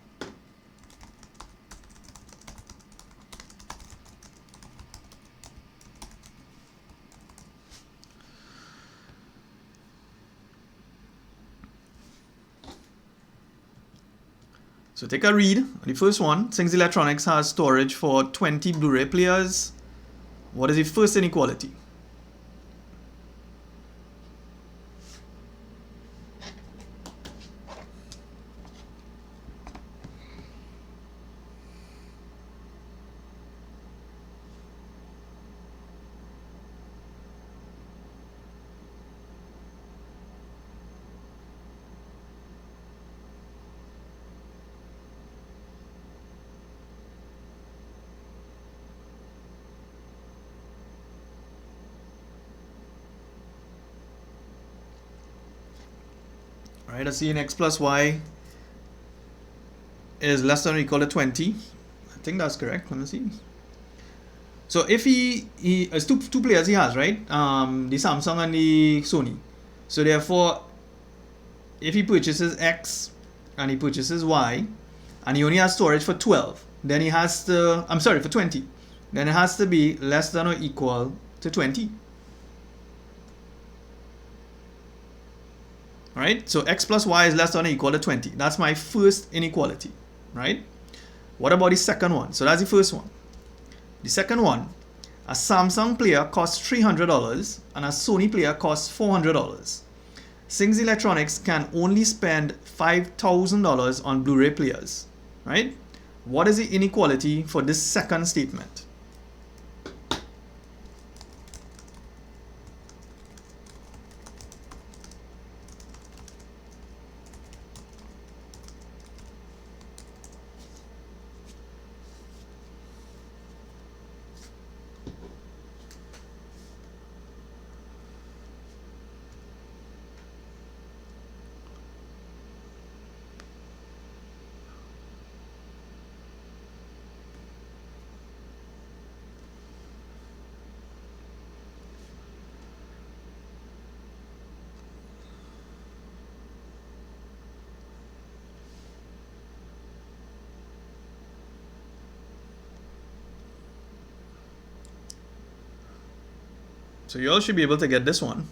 So take a read. The first one, Sings Electronics has storage for 20 Blu-ray players. What is the first inequality? Right, I see in X plus Y is less than or equal to 20. I think that's correct. Let me see. So if he has two players he has, right? The Samsung and the Sony. So therefore, if he purchases X and he purchases Y and he only has storage for 12, then he has to, for 20. Then it has to be less than or equal to 20. Right? So X plus Y is less than or equal to 20. That's my first inequality, right? What about the second one? So that's the first one. The second one, a Samsung player costs $300 and a Sony player costs $400. Sings Electronics can only spend $5,000 on Blu-ray players, right? What is the inequality for this second statement? So you all should be able to get this one.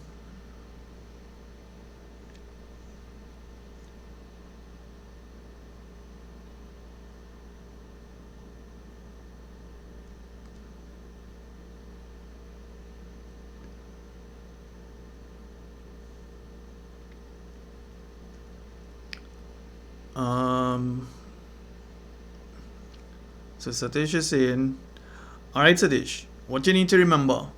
So Satish is saying, all right, Satish, what you need to remember,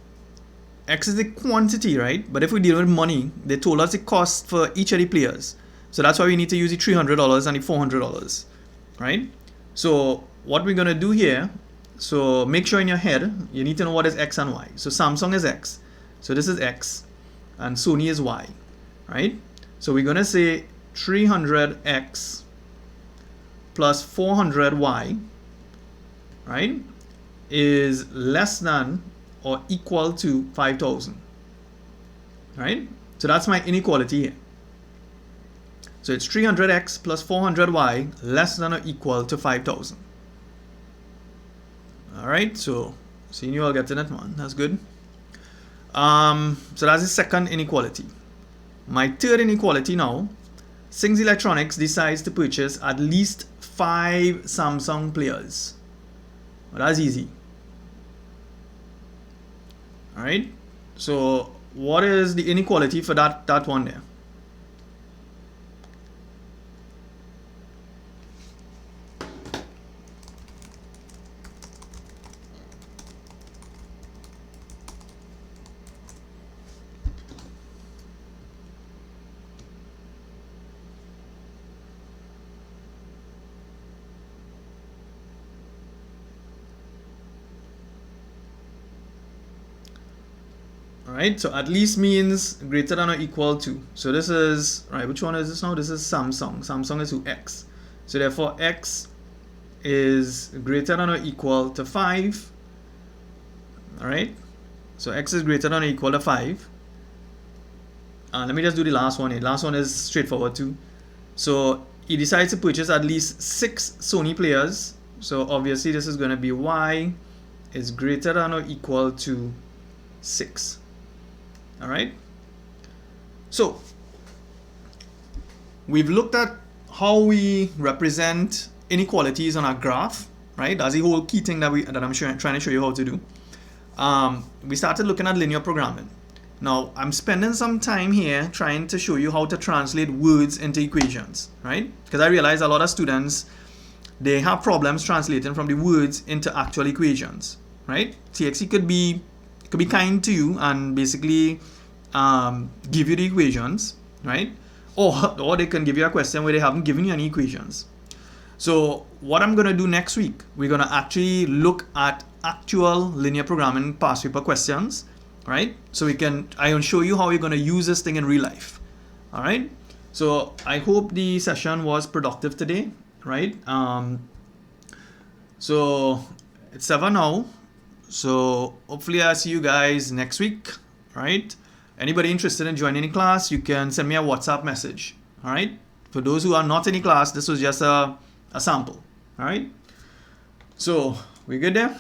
X is the quantity, right? But if we deal with money, they told us the cost for each of the players. So that's why we need to use the $300 and the $400, right? So what we're going to do here, so make sure in your head, you need to know what is X and Y. So Samsung is X. So this is X and Sony is Y, right? So we're going to say 300X plus 400y, right, is less than or equal to 5,000, right? So that's my inequality here. So it's 300x plus 400y less than or equal to 5,000. All right, so seeing you all getting it, man. That's good. So that's the second inequality. My third inequality now, Sings Electronics decides to purchase at least 5 Samsung players. Well, that's easy. All right, so what is the inequality for that one there? Right, so at least means greater than or equal to. So this is, right, which one is this now? This is Samsung. Samsung is who? X. So therefore X is greater than or equal to 5. All right, so X is greater than or equal to 5. Let me just do the last one here. Last one is straightforward too. So he decides to purchase at least 6 Sony players. So obviously this is going to be Y is greater than or equal to 6. All right, so we've looked at how we represent inequalities on our graph, right? That's the whole key thing that I'm trying to show you how to do. We started looking at linear programming. Now I'm spending some time here trying to show you how to translate words into equations, right? Because I realize a lot of students, they have problems translating from the words into actual equations, right? CXC could be kind to you and basically give you the equations, right? Or they can give you a question where they haven't given you any equations. So what I'm going to do next week, we're going to actually look at actual linear programming past paper questions, right? So I will show you how you're going to use this thing in real life. All right. So I hope the session was productive today, right? So it's 7 now. So hopefully I'll see you guys next week, right? Anybody interested in joining the class, you can send me a WhatsApp message, all right? For those who are not in the class, this was just a sample, all right? So we good there?